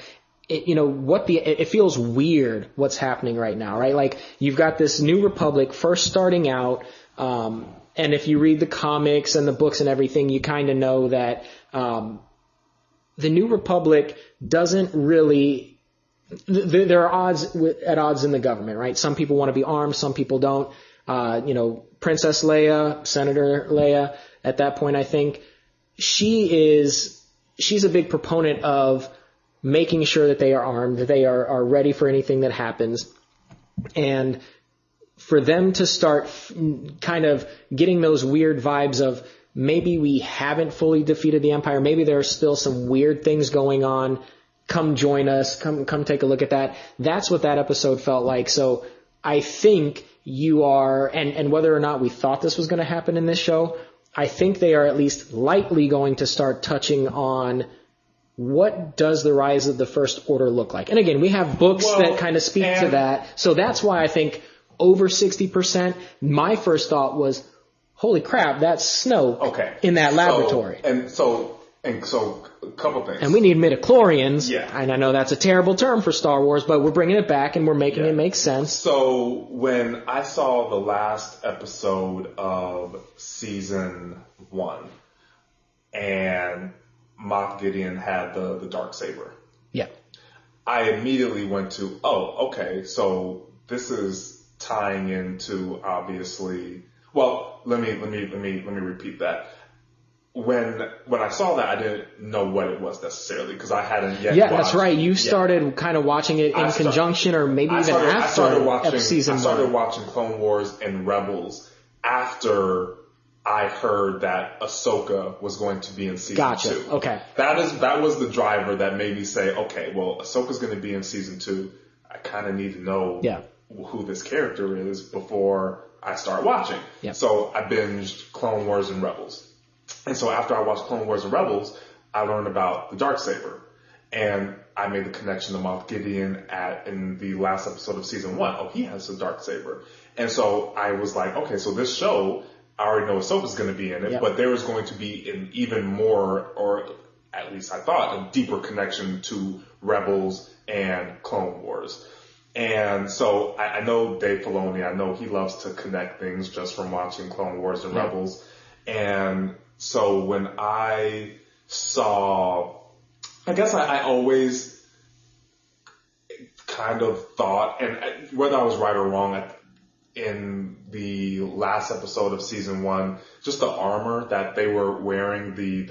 it feels weird what's happening right now, right? Like you've got this New Republic first starting out, and if you read the comics and the books and everything, you kind of know that the New Republic doesn't really. There are at odds in the government, right? Some people want to be armed, some people don't. Princess Leia, Senator Leia, at that point, I think she's a big proponent of making sure that they are armed, that they are ready for anything that happens. And for them to start kind of getting those weird vibes of maybe we haven't fully defeated the Empire, maybe there are still some weird things going on. Come join us. Come take a look at that. That's what that episode felt like. So I think you are, and whether or not we thought this was going to happen in this show, I think they are at least lightly going to start touching on what does the rise of the First Order look like. And again, we have books that kind of speak to that. So that's why I think over 60%, my first thought was, holy crap, that's Snoke in that laboratory. So a couple things. And we need midichlorians. Yeah. And I know that's a terrible term for Star Wars, but we're bringing it back and we're making it make sense. So when I saw the last episode of season 1 and Moff Gideon had the Darksaber. Yeah. I immediately went to, okay, so this is tying into obviously, well, let me repeat that. When I saw that, I didn't know what it was necessarily because I hadn't yet. Yeah, that's right. You started kind of watching it in conjunction, or maybe even after season 1. I started watching Clone Wars and Rebels after I heard that Ahsoka was going to be in season 2. Okay. That was the driver that made me say, okay, well, Ahsoka's going to be in season 2. I kind of need to know who this character is before I start watching. Yeah. So I binged Clone Wars and Rebels. And so after I watched Clone Wars and Rebels, I learned about the Darksaber. And I made the connection to Moff Gideon in the last episode of season 1. Oh, he has a Darksaber. And so I was like, okay, so this show, I already know Ahsoka's going to be in it, but there is going to be an even more, or at least I thought, a deeper connection to Rebels and Clone Wars. And so I know Dave Filoni, I know he loves to connect things just from watching Clone Wars and Rebels. And so when I saw, I guess I always kind of thought, and whether I was right or wrong, in the last episode of season 1, just the armor that they were wearing, the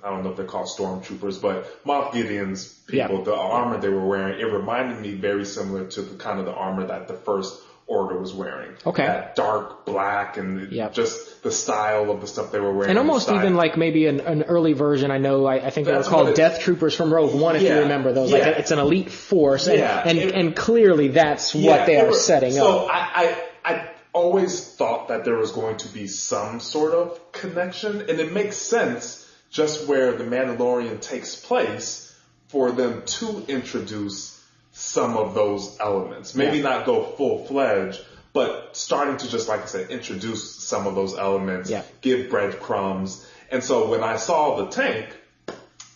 I don't know if they're called stormtroopers, but Moff Gideon's people, the armor they were wearing, it reminded me very similar to the kind of the armor that the First Order was wearing. Okay. That dark black and just the style of the stuff they were wearing. And almost even like maybe an early version. I think they were called Death Troopers from Rogue One, if you remember those. Like it's an elite force. And clearly that's what they are setting up. So I always thought that there was going to be some sort of connection, and it makes sense just where the Mandalorian takes place for them to introduce some of those elements. Maybe not go full-fledged, but starting to just, like I said, introduce some of those elements, give breadcrumbs. And so when I saw the tank,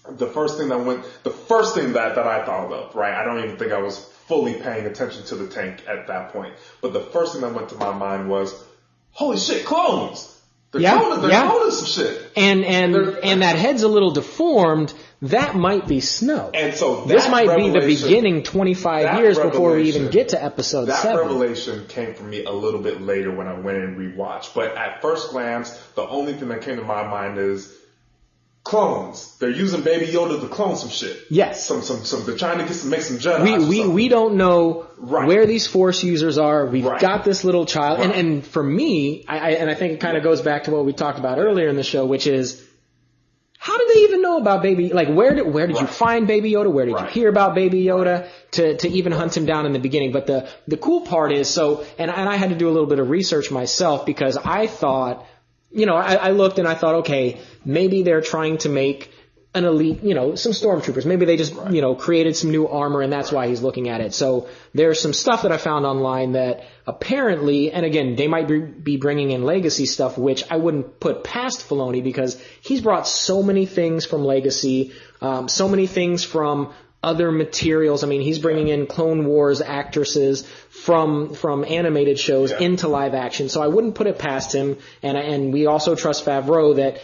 the first thing that I thought of, right? I don't even think I was fully paying attention to the tank at that point. But the first thing that went to my mind was, holy shit, clones. They're Yeah, cloning some shit. And that head's a little deformed. That might be Snow. And so this might be the beginning 25 years before we even get to episode 7. That revelation came from me a little bit later when I went and rewatched. But at first glance, the only thing that came to my mind is clones. They're using Baby Yoda to clone some shit. Yes. They're trying to make some Jedi. We don't know where these Force users are. We've got this little child. Right. And for me, I think it kind of goes back to what we talked about earlier in the show, which is, how did they even know about Baby? Like, where did you find Baby Yoda? Where did you hear about Baby Yoda to even hunt him down in the beginning? But the cool part is, and I had to do a little bit of research myself because I thought, I looked and I thought, okay, maybe they're trying to make an elite, some stormtroopers. Maybe they just, created some new armor and that's why he's looking at it. So there's some stuff that I found online that apparently, and again, they might be bringing in Legacy stuff, which I wouldn't put past Filoni because he's brought so many things from Legacy, so many things from other materials. I mean, he's bringing in Clone Wars actresses from animated shows into live action. So I wouldn't put it past him. And we also trust Favreau that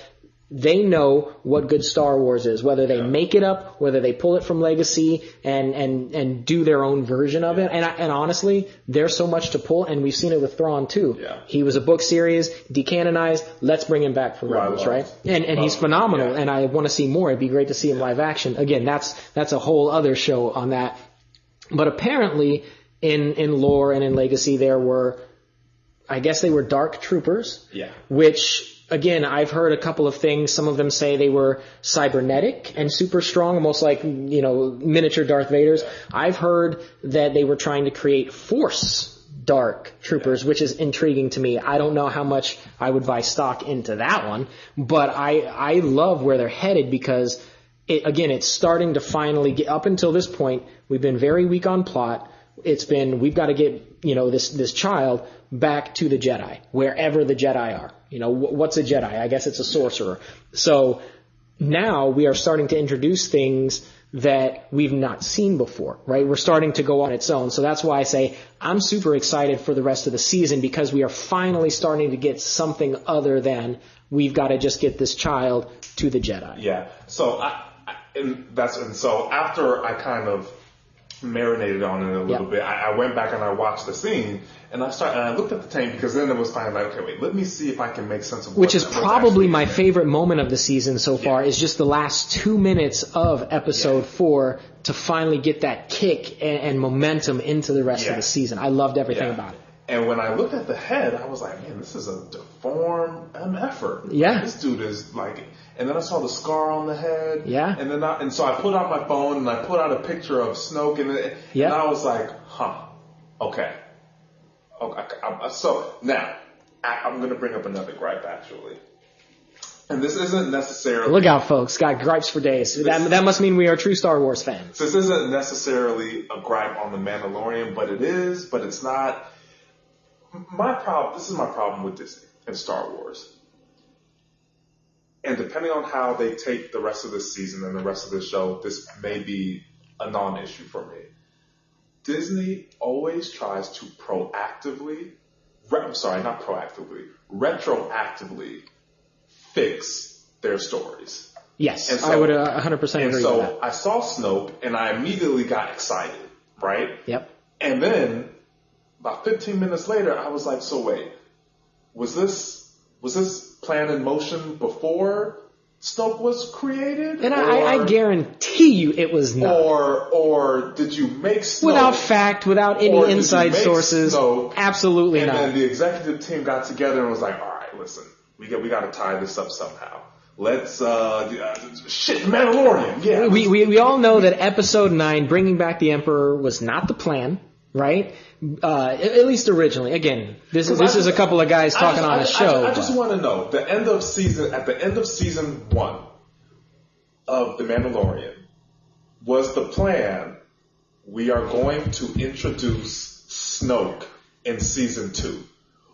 they know what good Star Wars is, whether they make it up, whether they pull it from Legacy and do their own version of it. And honestly, there's so much to pull, and we've seen it with Thrawn too. Yeah. He was a book series, decanonized, let's bring him back for Rebels, right? And he's phenomenal, and I want to see more. It'd be great to see him live action. Again, that's a whole other show on that. But apparently, in lore and in Legacy, there were, I guess they were dark troopers. Yeah. Which, again, I've heard a couple of things. Some of them say they were cybernetic and super strong, almost like, miniature Darth Vaders. I've heard that they were trying to create Force dark troopers, which is intriguing to me. I don't know how much I would buy stock into that one, but I love where they're headed because, it's starting to finally get, up until this point, we've been very weak on plot. We've got to get, this child back to the Jedi, wherever the Jedi are. What's a Jedi? I guess it's a sorcerer. So now we are starting to introduce things that we've not seen before, right? We're starting to go on its own. So that's why I say I'm super excited for the rest of the season because we are finally starting to get something other than we've got to just get this child to the Jedi. Yeah. So so after I kind of marinated on it a little bit, I went back and I watched the scene and I looked at the tank because then it was finally like, okay, wait, let me see if I can make sense of which is probably my favorite moment of the season so far is just the last 2 minutes of episode 4 to finally get that kick and momentum into the rest of the season. I loved everything about it. And when I looked at the head, I was like, man, this is a deformed effort. Yeah. This dude is like, and then I saw the scar on the head. Yeah. And so I put out my phone and I put out a picture of Snoke and I was like, okay. So now I'm going to bring up another gripe actually. And this isn't necessarily... Look out, folks. Got gripes for days. That must mean we are true Star Wars fans. This isn't necessarily a gripe on The Mandalorian, but it's not... This is my problem with Disney and Star Wars. And depending on how they take the rest of this season and the rest of the show, this may be a non-issue for me. Disney always tries to retroactively fix their stories. Yes, so, I would 100% agree with that. So I saw Snoke and I immediately got excited, right? Yep. And then about 15 minutes later, I was like, so wait, was this plan in motion before Snoke was created? And I guarantee you it was not. Or did you make Snoke... Without fact, without any inside sources, Snoke, absolutely not. And then the executive team got together and was like, all right, listen, we got to tie this up somehow. Let's, Mandalorian, yeah. We all know that episode 9, bringing back the Emperor, was not the plan, right? At least originally. Again, this is a couple of guys talking on a show. I just want to know, at the end of season 1 of The Mandalorian, was the plan, we are going to introduce Snoke in season 2?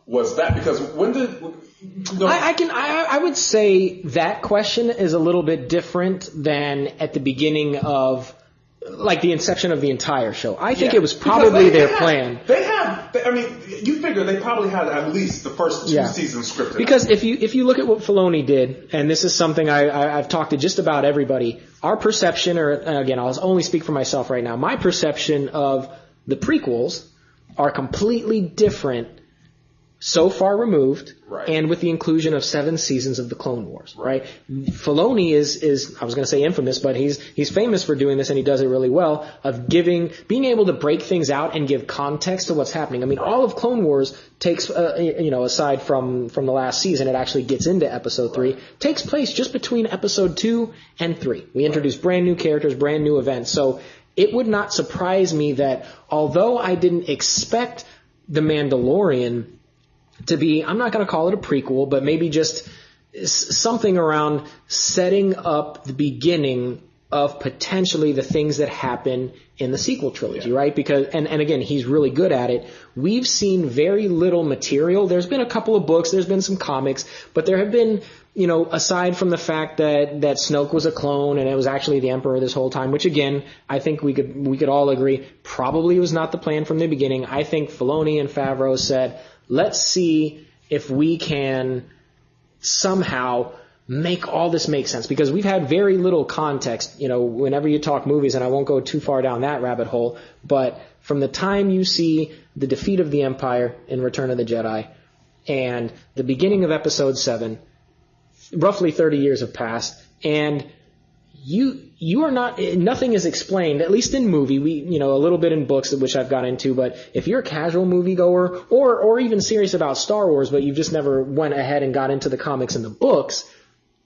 Was that, because when did... I would say that question is a little bit different than at the beginning of like the inception of the entire show. I think it was probably their plan. I mean, you figure they probably had at least the first 2 seasons scripted. Because if you look at what Filoni did, and this is something I've talked to just about everybody, our perception, or again, I'll only speak for myself right now, my perception of the prequels are completely different so far removed, and with the inclusion of 7 seasons of the Clone Wars, right? Filoni is I was going to say infamous, but he's famous for doing this, and he does it really well, of being able to break things out and give context to what's happening. I mean, all of Clone Wars takes, aside from the last season, it actually gets into episode 3, takes place just between episode 2 and 3. We introduce brand new characters, brand new events. So it would not surprise me that although I didn't expect The Mandalorian to be, I'm not going to call it a prequel, but maybe just something around setting up the beginning of potentially the things that happen in the sequel trilogy, right? Because, and again, he's really good at it. We've seen very little material. There's been a couple of books, there's been some comics, but there have been, aside from the fact that Snoke was a clone and it was actually the Emperor this whole time, which again, I think we could all agree probably was not the plan from the beginning. I think Filoni and Favreau said, let's see if we can somehow make all this make sense, because we've had very little context, whenever you talk movies, and I won't go too far down that rabbit hole, but from the time you see the defeat of the Empire in Return of the Jedi and the beginning of Episode 7, roughly 30 years have passed, and you are not, nothing is explained, at least in movie, a little bit in books, which I've got into, but if you're a casual moviegoer or even serious about Star Wars, but you've just never went ahead and got into the comics and the books,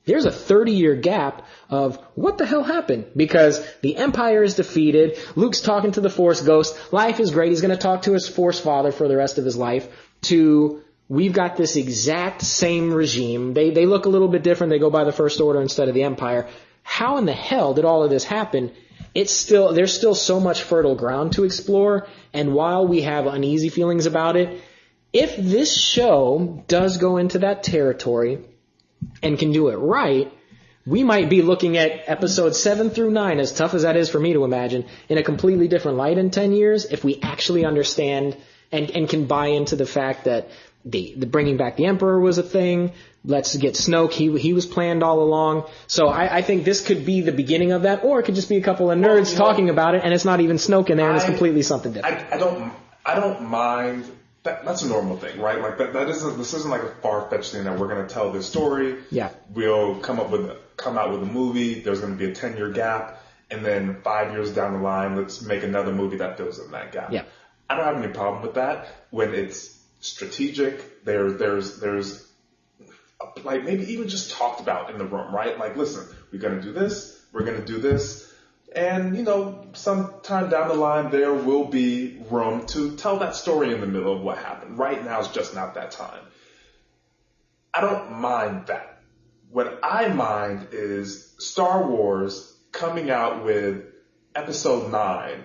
there's a 30-year gap of what the hell happened, because the Empire is defeated, Luke's talking to the Force Ghost, life is great, he's going to talk to his Force father for the rest of his life, to we've got this exact same regime, they look a little bit different, they go by the First Order instead of the Empire. How in the hell did all of this happen? There's still so much fertile ground to explore, and while we have uneasy feelings about it, if this show does go into that territory and can do it right, we might be looking at episodes 7 through 9, as tough as that is for me to imagine, in a completely different light in 10 years, if we actually understand and can buy into the fact that the bringing back the Emperor was a thing. Let's get Snoke. He was planned all along. So I think this could be the beginning of that, or it could just be a couple of nerds talking about it, and it's not even Snoke in there, and it's completely something different. I don't mind. That's a normal thing, right? Like this isn't like a far-fetched thing that we're going to tell this story. Yeah. We'll come out with a movie. There's going to be a 10-year gap, and then 5 years down the line, let's make another movie that fills in that gap. Yeah. I don't have any problem with that when it's strategic. There's like maybe even just talked about in the room, right? Like, listen, we're going to do this, we're going to do this, and sometime down the line there will be room to tell that story in the middle of what happened. Right now is just not that time. I don't mind that. What I mind is Star Wars coming out with Episode 9,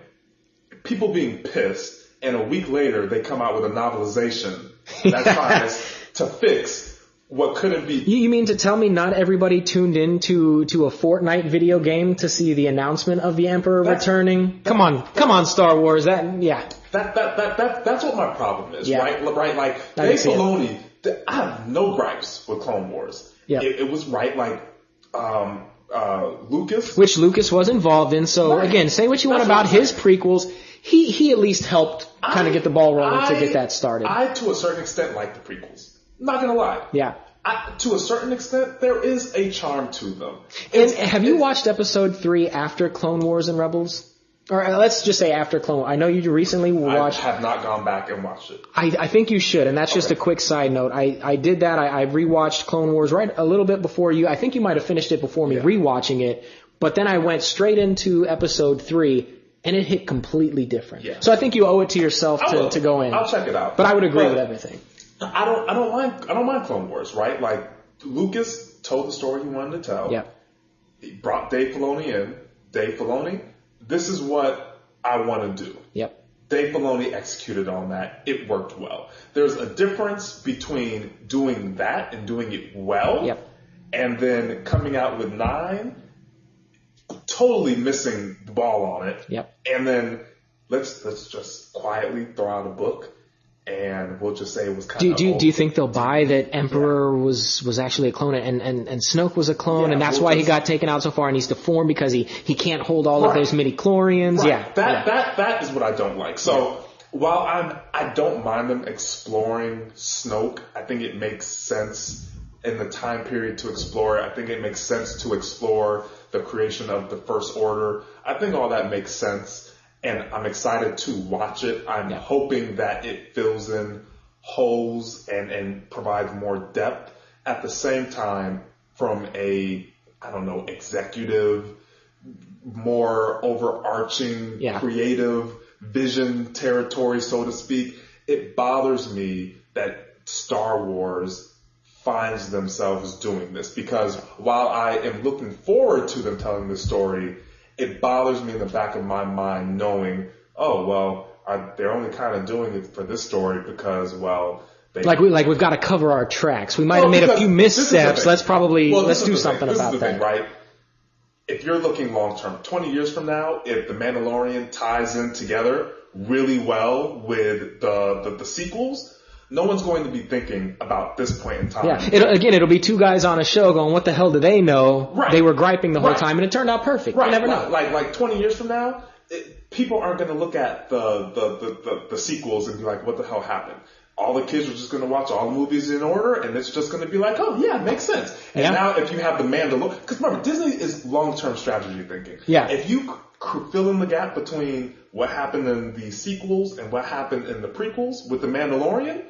people being pissed, and a week later they come out with a novelization that tries to fix what couldn't be. You mean to tell me not everybody tuned in to a Fortnite video game to see the announcement of the Emperor returning? Come on, Star Wars. That's what my problem is, right? Like Dave Filoni, I have no gripes with Clone Wars. Yeah. It was right, like Lucas, which Lucas was involved in. So again, say what you want about his prequels. He at least helped kind of get the ball rolling to get that started. I, to a certain extent, like the prequels. Not gonna lie. Yeah. To a certain extent, there is a charm to them. And have you watched Episode 3 after Clone Wars and Rebels? Or let's just say after Clone Wars. I know you recently watched. I have not gone back and watched it. I think you should, and that's just a quick side note. I did that. I rewatched Clone Wars right a little bit before you. I think you might have finished it before me rewatching it. But then I went straight into Episode 3, and it hit completely different. Yeah. So I think you owe it to yourself to go in. I'll check it out. But I would agree with everything. I don't mind Clone Wars, right? Like Lucas told the story he wanted to tell. Yeah. He brought Dave Filoni in. Dave Filoni, this is what I want to do. Yep. Dave Filoni executed on that. It worked well. There's a difference between doing that and doing it well. Yep. And then coming out with 9. totally missing the ball on it. Yep. And then let's just quietly throw out a book, and we'll just say it was kind of. Do you think they'll buy that Emperor was actually a clone and Snoke was a clone, and that's why he got taken out so far and he's deformed because he can't hold all of those midi-chlorians? Right. Yeah. That is what I don't like. So while I don't mind them exploring Snoke, I think it makes sense in the time period to explore it. I think it makes sense to explore the creation of the First Order. I think all that makes sense. And I'm excited to watch it. I'm hoping that it fills in holes and provides more depth. At the same time, from a, executive, more overarching, creative vision territory, so to speak, it bothers me that Star Wars finds themselves doing this. Because while I am looking forward to them telling this story, it bothers me in the back of my mind knowing, they're only kind of doing it for this story because, we've got to cover our tracks. We might have made a few missteps. Let's do something about that. Right? If you're looking long term, 20 years from now, if The Mandalorian ties in together really well with the sequels, no one's going to be thinking about this point in time. Yeah, it'll be two guys on a show going, what the hell do they know? Right. They were griping the whole time, and it turned out perfect. Right. You never know. Like 20 years from now, people aren't going to look at the sequels and be like, what the hell happened? All the kids are just going to watch all the movies in order, and it's just going to be like, oh, yeah, it makes sense. And now if you have The Mandalorian, because remember, Disney is long-term strategy thinking. Yeah. If you fill in the gap between what happened in the sequels and what happened in the prequels with The Mandalorian,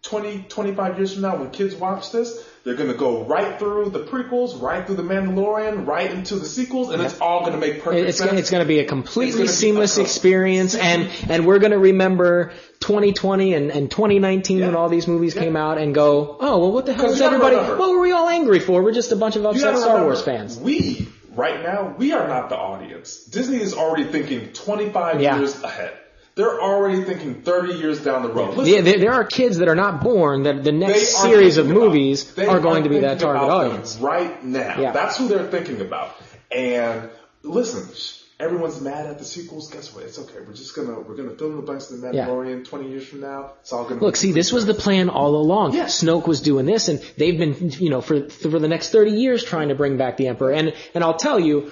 20, 25 years from now, when kids watch this, they're going to go right through the prequels, right through The Mandalorian, right into the sequels, and it's all going to make perfect sense. It's going to be a completely seamless experience, and we're going to remember 2020 and 2019 when all these movies came out and go, oh, well, what the hell is everybody, what were we all angry for? We're just a bunch of upset Star Wars fans. Right now, we are not the audience. Disney is already thinking 25 years ahead. They're already thinking 30 years down the road. Listen, there are kids that are not born that the next series of movies are going to be that target audience. Right now. Yeah. That's who they're thinking about. And listen, everyone's mad at the sequels. Guess what? It's okay. We're gonna fill in the blanks in The Mandalorian 20 years from now. It's all gonna look, see, this was the plan all along. Yeah. Snoke was doing this, and they've been, for the next 30 years trying to bring back the Emperor. And I'll tell you,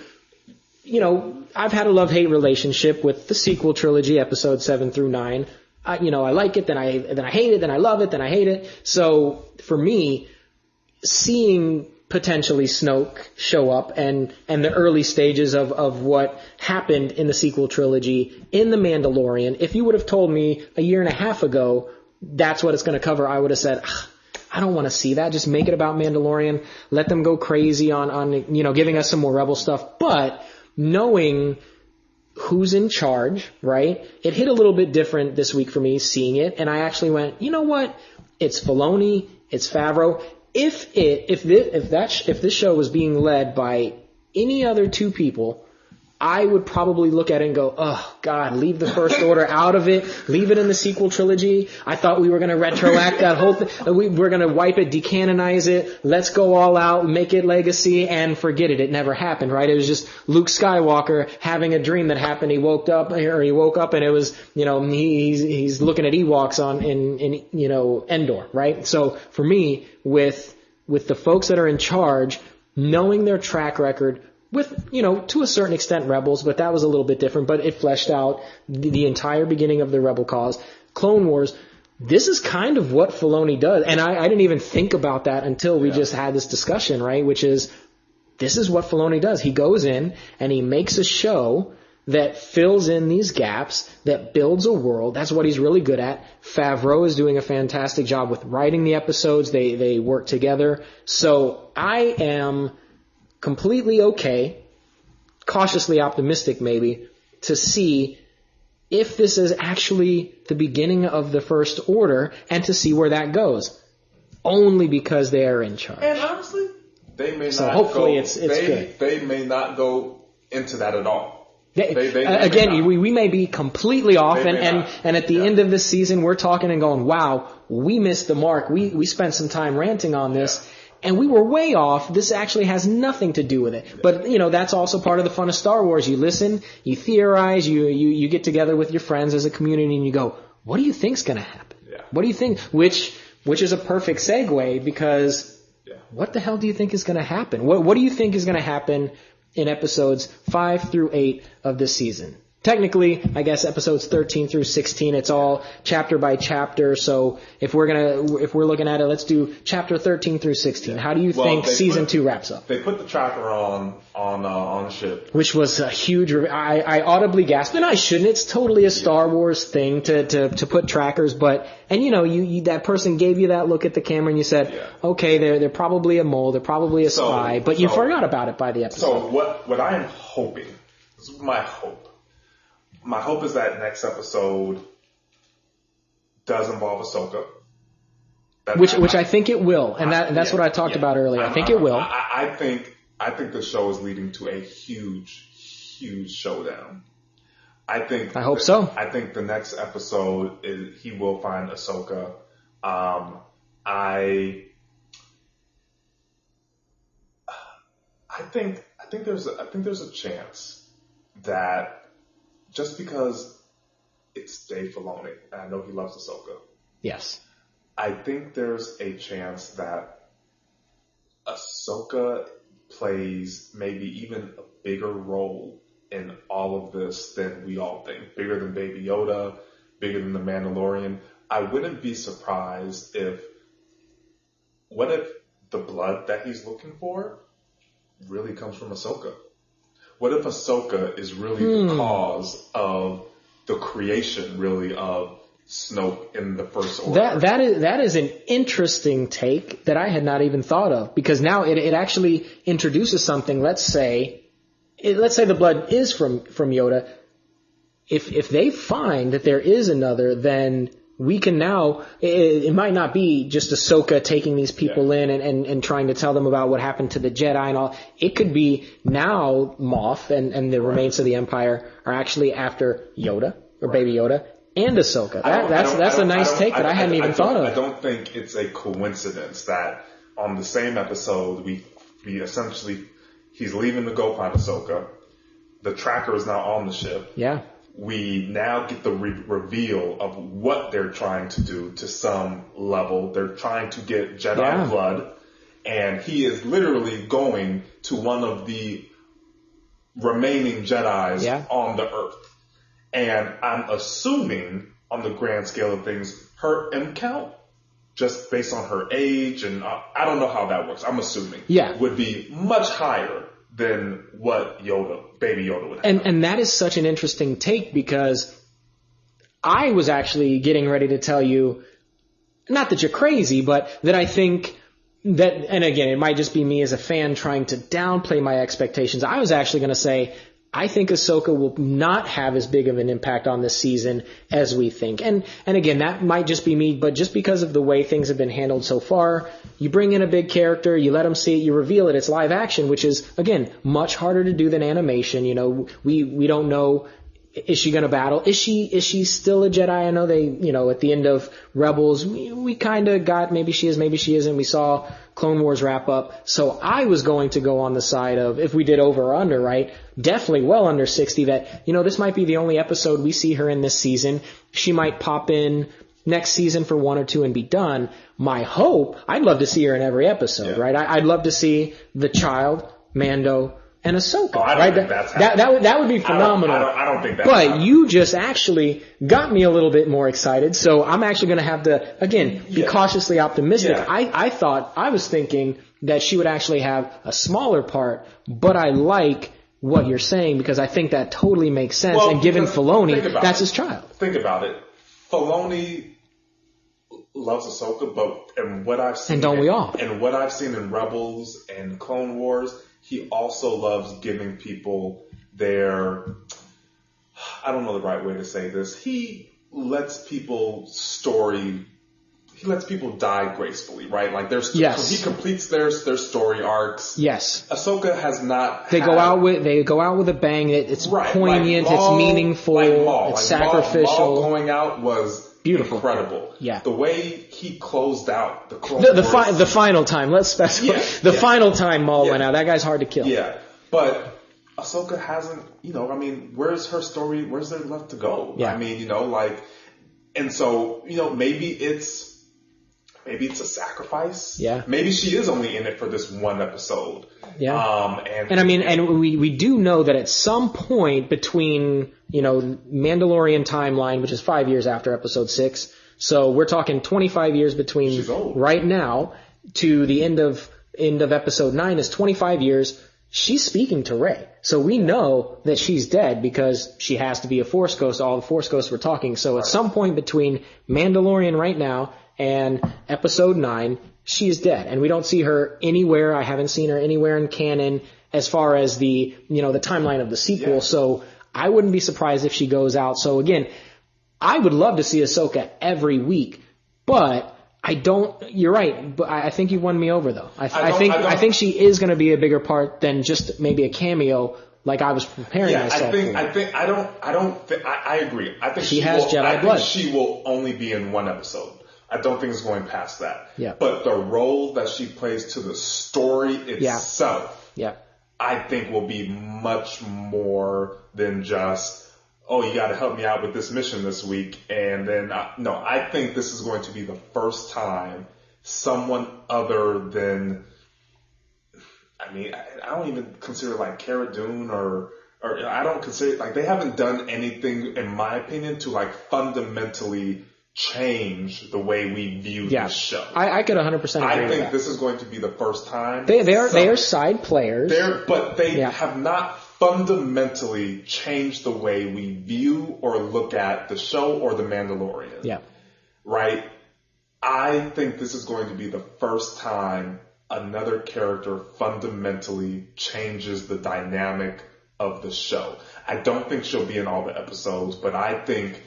I've had a love-hate relationship with the sequel trilogy, episodes 7 through 9. I like it, then I hate it, then I love it, then I hate it. So for me, seeing potentially Snoke show up and the early stages of what happened in the sequel trilogy in The Mandalorian, if you would have told me a year and a half ago that's what it's going to cover, I would have said, I don't want to see that. Just make it about Mandalorian. Let them go crazy on giving us some more Rebel stuff. But knowing who's in charge, right? It hit a little bit different this week for me seeing it, and I actually went, you know what? It's Filoni, it's Favreau. If this show was being led by any other two people, I would probably look at it and go, oh, God, leave the First Order out of it. Leave it in the sequel trilogy. I thought we were going to retroact that whole thing. We're going to wipe it, decanonize it. Let's go all out, make it legacy, and forget it. It never happened, right? It was just Luke Skywalker having a dream that happened. He woke up and it was, he's looking at Ewoks in Endor, right? So for me, with the folks that are in charge, knowing their track record, with, to a certain extent Rebels, but that was a little bit different, but it fleshed out the entire beginning of the Rebel cause. Clone Wars, this is kind of what Filoni does. And I didn't even think about that until we just had this discussion, right? Which is, this is what Filoni does. He goes in and he makes a show that fills in these gaps, that builds a world. That's what he's really good at. Favreau is doing a fantastic job with writing the episodes. They work together. So I am completely okay, cautiously optimistic maybe, to see if this is actually the beginning of the First Order and to see where that goes. Only because they are in charge. And honestly, they may so not hopefully go, it's good. They may not go into that at all. Again, we may be completely off, and at the end of this season, we're talking and going, wow, we missed the mark. We spent some time ranting on this. and we were way off. This actually has nothing to do with it. But, that's also part of the fun of Star Wars. You listen, you theorize, you get together with your friends as a community and you go, what do you think's going to happen? Yeah. What do you think? Which is a perfect segue because what the hell do you think is going to happen? What do you think is going to happen in episodes 5 through 8 of this season? Technically, I guess episodes 13 through 16, it's all chapter by chapter. So if we're looking at it, let's do chapter 13 through 16. How do you think season 2 wraps up? They put the tracker on the ship, which was a huge. I audibly gasped, and I shouldn't. It's totally a Star Wars thing to put trackers, but you that person gave you that look at the camera, and you said, okay, they're probably a mole, they're probably a spy, but you forgot about it by the episode. So what I am hoping, this is my hope. My hope is that next episode does involve Ahsoka. Which I think it will, and that's what I talked about earlier. I think it will. I think the show is leading to a huge showdown. I hope so. I think the next episode he will find Ahsoka. I think there's a chance that. Just because it's Dave Filoni, and I know he loves Ahsoka. Yes. I think there's a chance that Ahsoka plays maybe even a bigger role in all of this than we all think. Bigger than Baby Yoda, bigger than the Mandalorian. I wouldn't be surprised what if the blood that he's looking for really comes from Ahsoka? What if Ahsoka is really the cause of the creation, really, of Snoke in the First Order? That is an interesting take that I had not even thought of, because now it actually introduces something. Let's say the blood is from Yoda. If they find that there is another, then we can now, it might not be just Ahsoka taking these people in and trying to tell them about what happened to the Jedi and all. It could be now Moff and the remains of the Empire are actually after Yoda or Baby Yoda and Ahsoka. That's a nice take that I hadn't even thought of. I don't think it's a coincidence that on the same episode we essentially, he's leaving to go find Ahsoka. The tracker is now on the ship. Yeah. We now get the reveal of what they're trying to do to some level. They're trying to get Jedi blood, and he is literally going to one of the remaining Jedis on the Earth. And I'm assuming, on the grand scale of things, her M count, just based on her age, and I don't know how that works, I'm assuming, would be much higher than what Baby Yoda would have. And that is such an interesting take, because I was actually getting ready to tell you, not that you're crazy, but that I think that, and again, it might just be me as a fan trying to downplay my expectations. I was actually going to say, I think Ahsoka will not have as big of an impact on this season as we think. And again, that might just be me, but just because of the way things have been handled so far, you bring in a big character, you let them see it, you reveal it, it's live action, which is, again, much harder to do than animation. You know, we don't know, is she going to battle? Is she still a Jedi? I know they, at the end of Rebels, we kind of got, maybe she is, maybe she isn't. We saw Clone Wars wrap up. So I was going to go on the side of, if we did over or under, right? Definitely well under 60, that, this might be the only episode we see her in this season. She might pop in next season for 1 or 2 and be done. My hope, I'd love to see her in every episode, right? I'd love to see the child, Mando, and Ahsoka, right? That would be phenomenal. I don't think that's But happening. You just actually got me a little bit more excited, so I'm actually going to have to, again, be cautiously optimistic. Yeah. I was thinking that she would actually have a smaller part, but I like what you're saying, because I think that totally makes sense. Well, and given Filoni, that's his child. Think about it. Filoni loves Ahsoka, and what I've seen, and don't we all? And what I've seen in Rebels and Clone Wars, he also loves giving people their, I don't know the right way to say this, he lets people die gracefully, right? Like so he completes their story arcs. Yes. Ahsoka has not. They go out with a bang. It's poignant. It's meaningful. It's sacrificial. Maul going out was beautiful, incredible. Yeah, the way he closed out the Clone Wars. The final time. Let's specify final time Maul went out. That guy's hard to kill. Yeah, but Ahsoka hasn't. Where's her story? Where's there left to go? Yeah. And so maybe it's a sacrifice. Yeah. Maybe she is only in it for this one episode. Yeah. And we do know that at some point between, Mandalorian timeline, which is 5 years after episode 6. So we're talking 25 years between right now to the end of episode 9 is 25 years. She's speaking to Rey. So we know that she's dead because she has to be a Force Ghost. All the Force Ghosts were talking. So at some point between Mandalorian right now and episode 9, she is dead. And we don't see her anywhere. I haven't seen her anywhere in canon as far as the timeline of the sequel. Yeah. So I wouldn't be surprised if she goes out. So again, I would love to see Ahsoka every week, but you're right, but I think you won me over though. I think she is going to be a bigger part than just maybe a cameo like I was preparing myself for. I agree. I think she has Jedi blood. She will only be in one episode. I don't think it's going past that. Yeah. But the role that she plays to the story itself, I think will be much more than just, you got to help me out with this mission this week. And then, I think this is going to be the first time someone other than, I don't even consider like Cara Dune or I don't consider, like, they haven't done anything, in my opinion, to like fundamentally change the way we view this show. I could 100% agree with that. I think this is going to be the first time. They are side players. But they have not fundamentally changed the way we view or look at the show or the Mandalorian. Yeah. Right? I think this is going to be the first time another character fundamentally changes the dynamic of the show. I don't think she'll be in all the episodes, but I think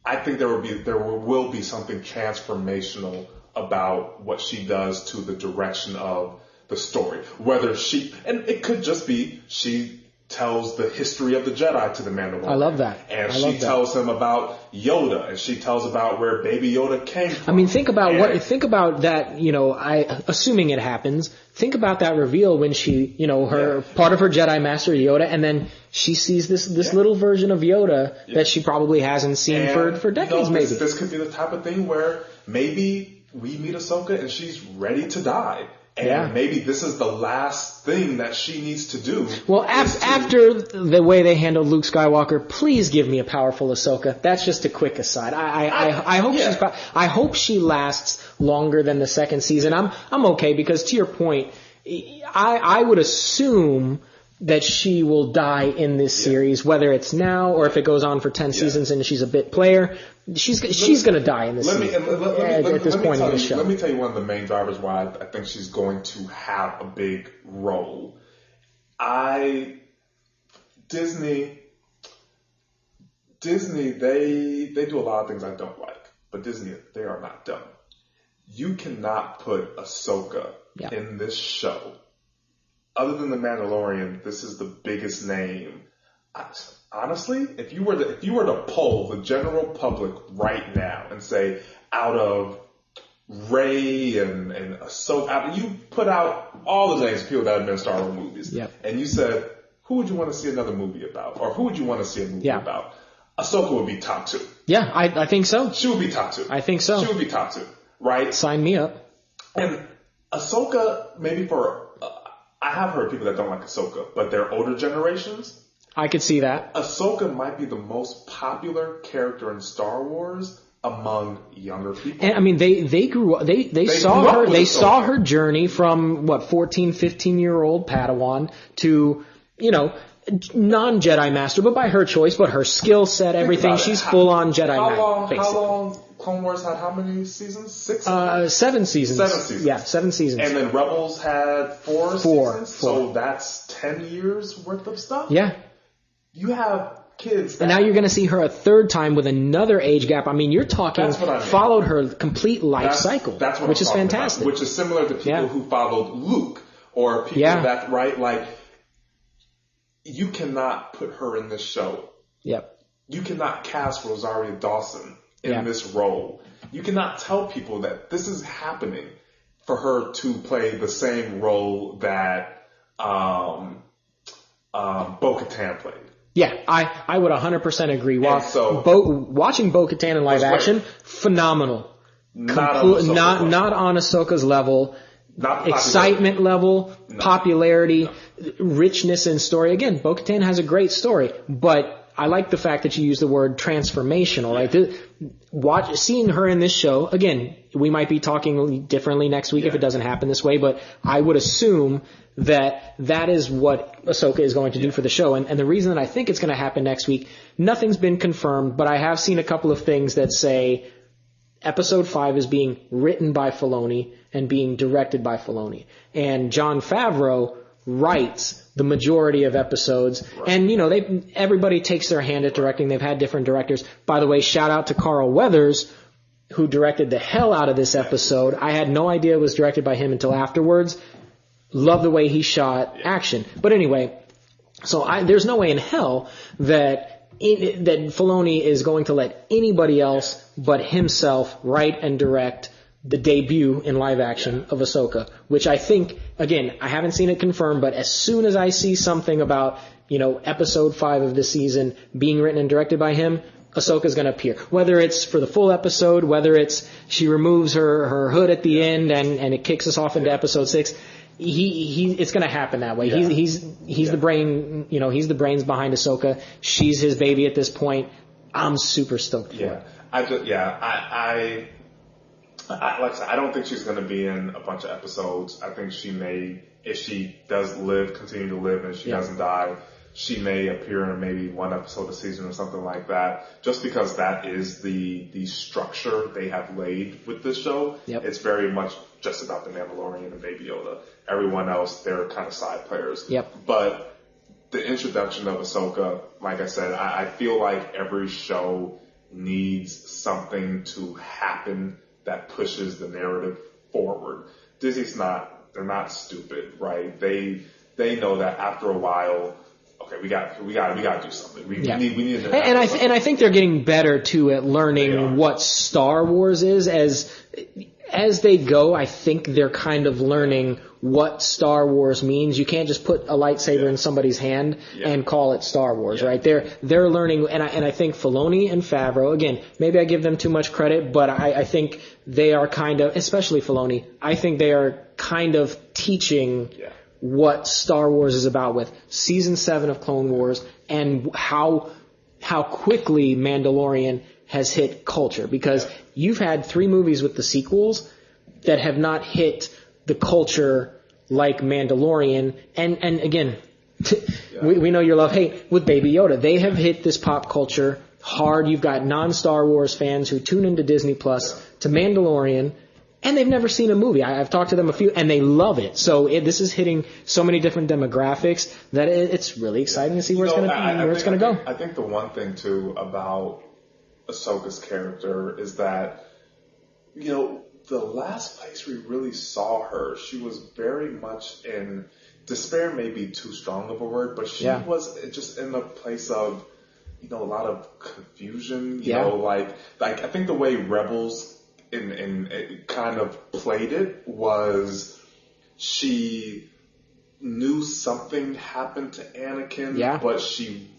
there will be something transformational about what she does to the direction of the story. And it could just be she tells the history of the Jedi to the Mandalorian. I love that. And she tells him about Yoda, and she tells about where Baby Yoda came from. Think about that, assuming it happens, think about that reveal when she, part of her Jedi Master Yoda, and then she sees this little version of Yoda that she probably hasn't seen for decades, maybe. This could be the type of thing where maybe we meet Ahsoka and she's ready to die. And maybe this is the last thing that she needs to do. Well, after the way they handled Luke Skywalker, please give me a powerful Ahsoka. That's just a quick aside. I hope she lasts longer than the second season. I'm okay because, to your point, I would assume that she will die in this series, whether it's now or if it goes on for 10 seasons and she's a bit player. She's going to die in this season at this point in the show. Let me tell you one of the main drivers why I think she's going to have a big role. Disney, they do a lot of things I don't like, but Disney, they are not dumb. You cannot put Ahsoka in this show. Other than the Mandalorian, this is the biggest name. Honestly, if you were to poll the general public right now and say, out of Rey and Ahsoka, you put out all the names of people that have been in Star Wars movies, and you said, who would you want to see another movie about, or who would you want to see a movie about? Ahsoka would be top 2. Yeah, I think so. She would be top 2. I think so. She would be top 2, right? Sign me up. And Ahsoka, maybe I have heard people that don't like Ahsoka, but they're older generations. I could see that. Ahsoka might be the most popular character in Star Wars among younger people. And they grew up, they saw her journey from 14, 15-year-old Padawan to, non-Jedi Master, but by her choice, but her skill set, everything. She's full on Jedi Master. How long Clone Wars had how many seasons? 6? 7 seasons. 7 seasons. Yeah, 7 seasons. And then Rebels had 4 seasons. So that's 10 years worth of stuff? Yeah. You have kids. And now you're going to see her a third time with another age gap. You're talking followed her complete life cycle, which is fantastic. About, which is similar to people who followed Luke or people that, right, like, you cannot put her in this show. Yep. You cannot cast Rosario Dawson in this role. You cannot tell people that this is happening for her to play the same role that Bo-Katan played. Yeah, I would 100% agree. So, watching Bo-Katan in live action, phenomenal. Not on Ahsoka's level. Not excitement level, popularity, richness in story. Again, Bo-Katan has a great story, but I like the fact that you use the word transformational, right? Seeing her in this show, again, we might be talking differently next week if it doesn't happen this way, but I would assume that is what Ahsoka is going to do for the show. And the reason that I think it's going to happen next week, nothing's been confirmed, but I have seen a couple of things that say Episode 5 is being written by Filoni and being directed by Filoni. And Jon Favreau writes the majority of episodes. Right. And, everybody takes their hand at directing. They've had different directors. By the way, shout out to Carl Weathers, who directed the hell out of this episode. I had no idea it was directed by him until afterwards. Love the way he shot action. But anyway, so there's no way in hell that Filoni is going to let anybody else but himself write and direct the debut in live action of Ahsoka, which I think, again, I haven't seen it confirmed, but as soon as I see something about, episode 5 of this season being written and directed by him, Ahsoka's going to appear. Whether it's for the full episode, whether it's she removes her hood at the end and it kicks us off into episode 6, it's going to happen that way. Yeah. He's the brain, he's the brains behind Ahsoka. She's his baby at this point. I'm super stoked for it. Like I said, I don't think she's going to be in a bunch of episodes. I think she may, if she does continue to live and she doesn't die, she may appear in maybe one episode a season or something like that, just because that is the structure they have laid with this show. Yep. It's very much just about the Mandalorian and Baby Yoda. Everyone else, they're kind of side players. Yep. But the introduction of Ahsoka, like I said, I feel like every show needs something to happen that pushes the narrative forward. They're not stupid, right? They know that after a while, okay, we got to do something. We need to. And I think they're getting better too at learning what Star Wars is as they go. I think they're kind of learning what Star Wars means. You can't just put a lightsaber in somebody's hand and call it Star Wars, right? They're learning, and I think Filoni and Favreau, again, maybe I give them too much credit, but I think they are kind of, especially Filoni, I think they are kind of teaching what Star Wars is about with Season 7 of Clone Wars and how quickly Mandalorian has hit culture. Because you've had 3 movies with the sequels that have not hit the culture like Mandalorian. And again, we know your love-hate with Baby Yoda. They have hit this pop culture hard. You've got non-Star Wars fans who tune into Disney Plus to Mandalorian, and they've never seen a movie. I've talked to them a few, and they love it. So this is hitting so many different demographics that it's really exciting to see where it's going to go. I think the one thing too about Ahsoka's character is that, the last place we really saw her, she was very much in despair, maybe too strong of a word, but she was just in a place of, a lot of confusion. You know, like I think the way Rebels and kind of played it was she knew something happened to Anakin, but she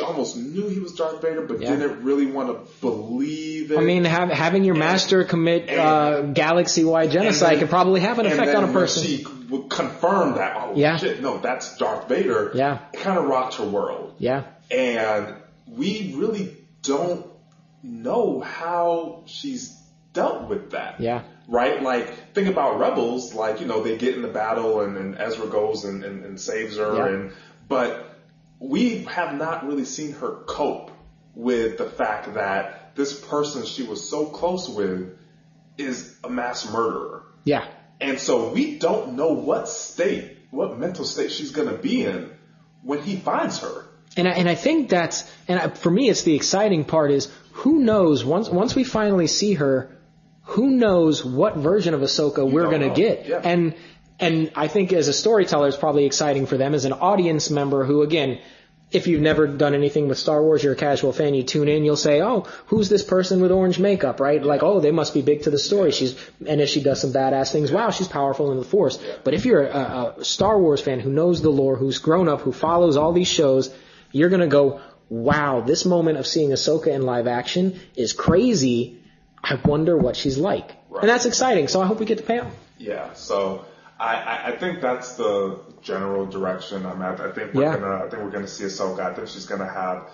almost knew he was Darth Vader, but didn't really want to believe it. I mean, having your master commit galaxy-wide genocide could probably have an effect on a person. She would confirm that, shit, no, that's Darth Vader. Yeah. It kind of rocked her world. Yeah. And we really don't know how she's dealt with that. Yeah. Right? Like, think about Rebels, they get in the battle and Ezra goes and saves her, but we have not really seen her cope with the fact that this person she was so close with is a mass murderer. Yeah. And so we don't know what mental state she's going to be in when he finds her. And I think for me, it's the exciting part is who knows, once we finally see her, who knows what version of Ahsoka we're going to get. Yeah. And I think as a storyteller, it's probably exciting for them as an audience member who, again, if you've never done anything with Star Wars, you're a casual fan, you tune in, you'll say, oh, who's this person with orange makeup, right? Like, oh, they must be big to the story. And if she does some badass things, wow, she's powerful in the Force. But if you're a Star Wars fan who knows the lore, who's grown up, who follows all these shows, you're going to go, wow, this moment of seeing Ahsoka in live action is crazy. I wonder what she's like. Right. And that's exciting. So I hope we get to pay off. Yeah. So I think that's the general direction I'm at. I think we're gonna see Ahsoka. I think she's gonna have,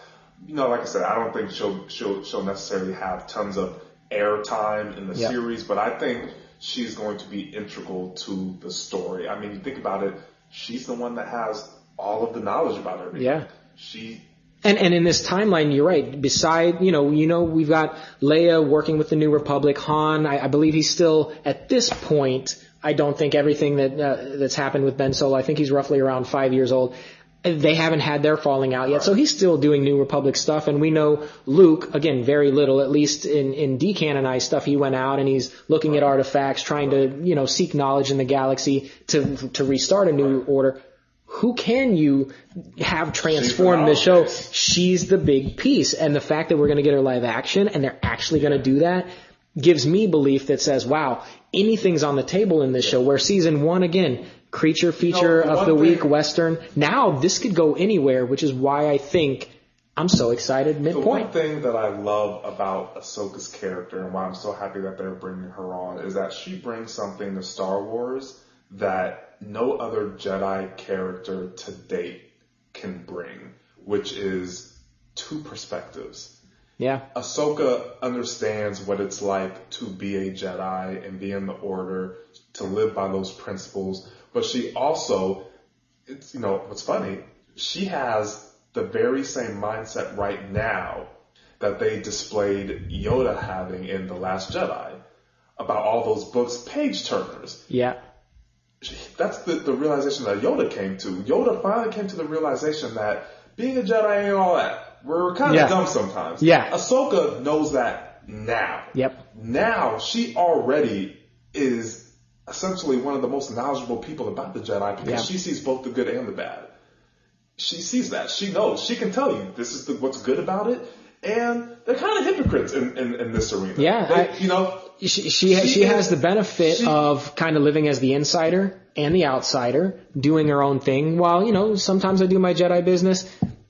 like I said, I don't think she'll necessarily have tons of airtime in the series, but I think she's going to be integral to the story. I mean, you think about it, she's the one that has all of the knowledge about everything. Yeah. And in this timeline, you're right. Beside, we've got Leia working with the New Republic. Han, I believe he's still at this point. I don't think everything that's happened with Ben Solo. I think he's roughly around 5 years old. They haven't had their falling out yet, so he's still doing New Republic stuff. And we know Luke, again, very little, at least in decanonized stuff. He went out and he's looking at artifacts, trying to seek knowledge in the galaxy to restart a new order. Who can you have transform the show? She's the big piece. And the fact that we're going to get her live action and they're actually going to do that gives me belief that says, wow, anything's on the table in this show. Where season 1, again, creature feature of the week, Western. Now this could go anywhere, which is why I think I'm so excited midpoint. The one thing that I love about Ahsoka's character and why I'm so happy that they're bringing her on is that she brings something to Star Wars that no other Jedi character to date can bring, which is 2 perspectives. Yeah. Ahsoka understands what it's like to be a Jedi and be in the Order, to live by those principles. But she also, what's funny, she has the very same mindset right now that they displayed Yoda having in The Last Jedi about all those books, page turners. Yeah. That's the realization that Yoda came to. Yoda finally came to the realization that being a Jedi ain't all that. We're kind of dumb sometimes. Yeah. Ahsoka knows that now. Yep. Now she already is essentially one of the most knowledgeable people about the Jedi because she sees both the good and the bad. She sees that. She knows. She can tell you this is what's good about it. And they're kind of hypocrites in this arena. Yeah. She has the benefit of kind of living as the insider and the outsider, doing her own thing. While, sometimes I do my Jedi business.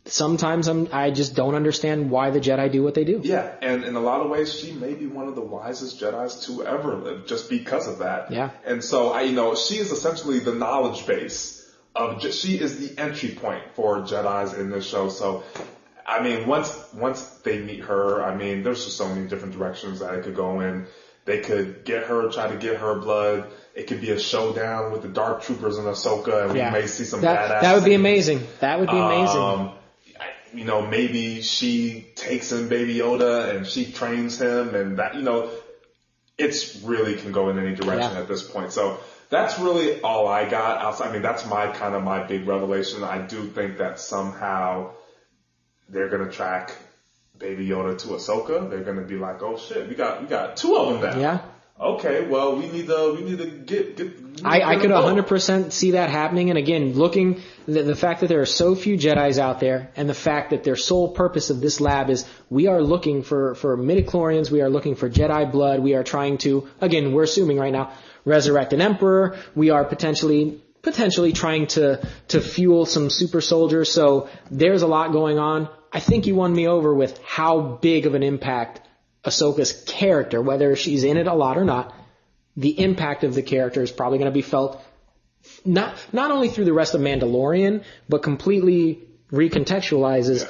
Sometimes I just don't understand why the Jedi do what they do. Yeah, and in a lot of ways, she may be one of the wisest Jedis to ever live just because of that. Yeah. And so, she is essentially the knowledge base she is the entry point for Jedis in this show. So, once they meet her, there's just so many different directions that it could go in. They could try to get her blood. It could be a showdown with the Dark Troopers and Ahsoka, and we may see some badass. That would be amazing. That would be amazing. Maybe she takes in Baby Yoda and she trains him, and that, it's really can go in any direction at this point. So that's really all I got. That's my big revelation. I do think that somehow they're going to track Baby Yoda to Ahsoka. They're going to be like, oh shit, we got 2 of them now. Yeah. Okay, well, we need to get I could 100% see that happening. And again, the fact that there are so few Jedis out there, and the fact that their sole purpose of this lab is we are looking for midichlorians, we are looking for Jedi blood, we are trying to, again, we're assuming right now, resurrect an emperor, we are potentially trying to fuel some super soldiers. So there's a lot going on. I think you won me over with how big of an impact Ahsoka's character, whether she's in it a lot or not, the impact of the character is probably going to be felt not only through the rest of Mandalorian, but completely recontextualizes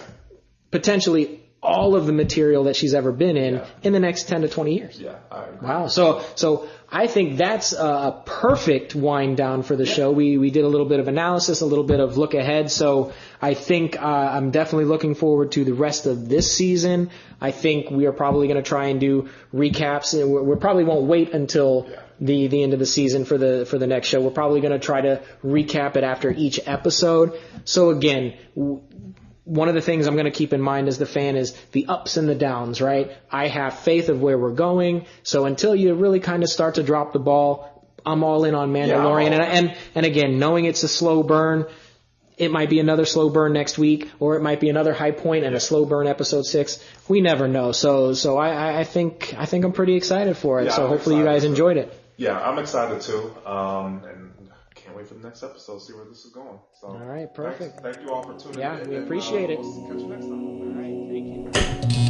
potentially all of the material that she's ever been in the next 10 to 20 years. Yeah, I agree. Wow. So I think that's a perfect wind down for the show. We did a little bit of analysis, a little bit of look ahead. So I think I'm definitely looking forward to the rest of this season. I think we are probably going to try and do recaps. We probably won't wait until the end of the season for the next show. We're probably going to try to recap it after each episode. So again, one of the things I'm going to keep in mind as the fan is the ups and the downs, right? I have faith of where we're going. So until you really kind of start to drop the ball, I'm all in on Mandalorian. And again, knowing it's a slow burn, it might be another slow burn next week, or it might be another high point and a slow burn episode 6. We never know. So I think I'm pretty excited for it. Yeah, so hopefully you guys enjoyed it. Yeah, I'm excited too. And can't wait for the next episode, see where this is going. So, all right, perfect. Thank you all for tuning in. Yeah, we appreciate it. We'll catch you next time. All right, thank you.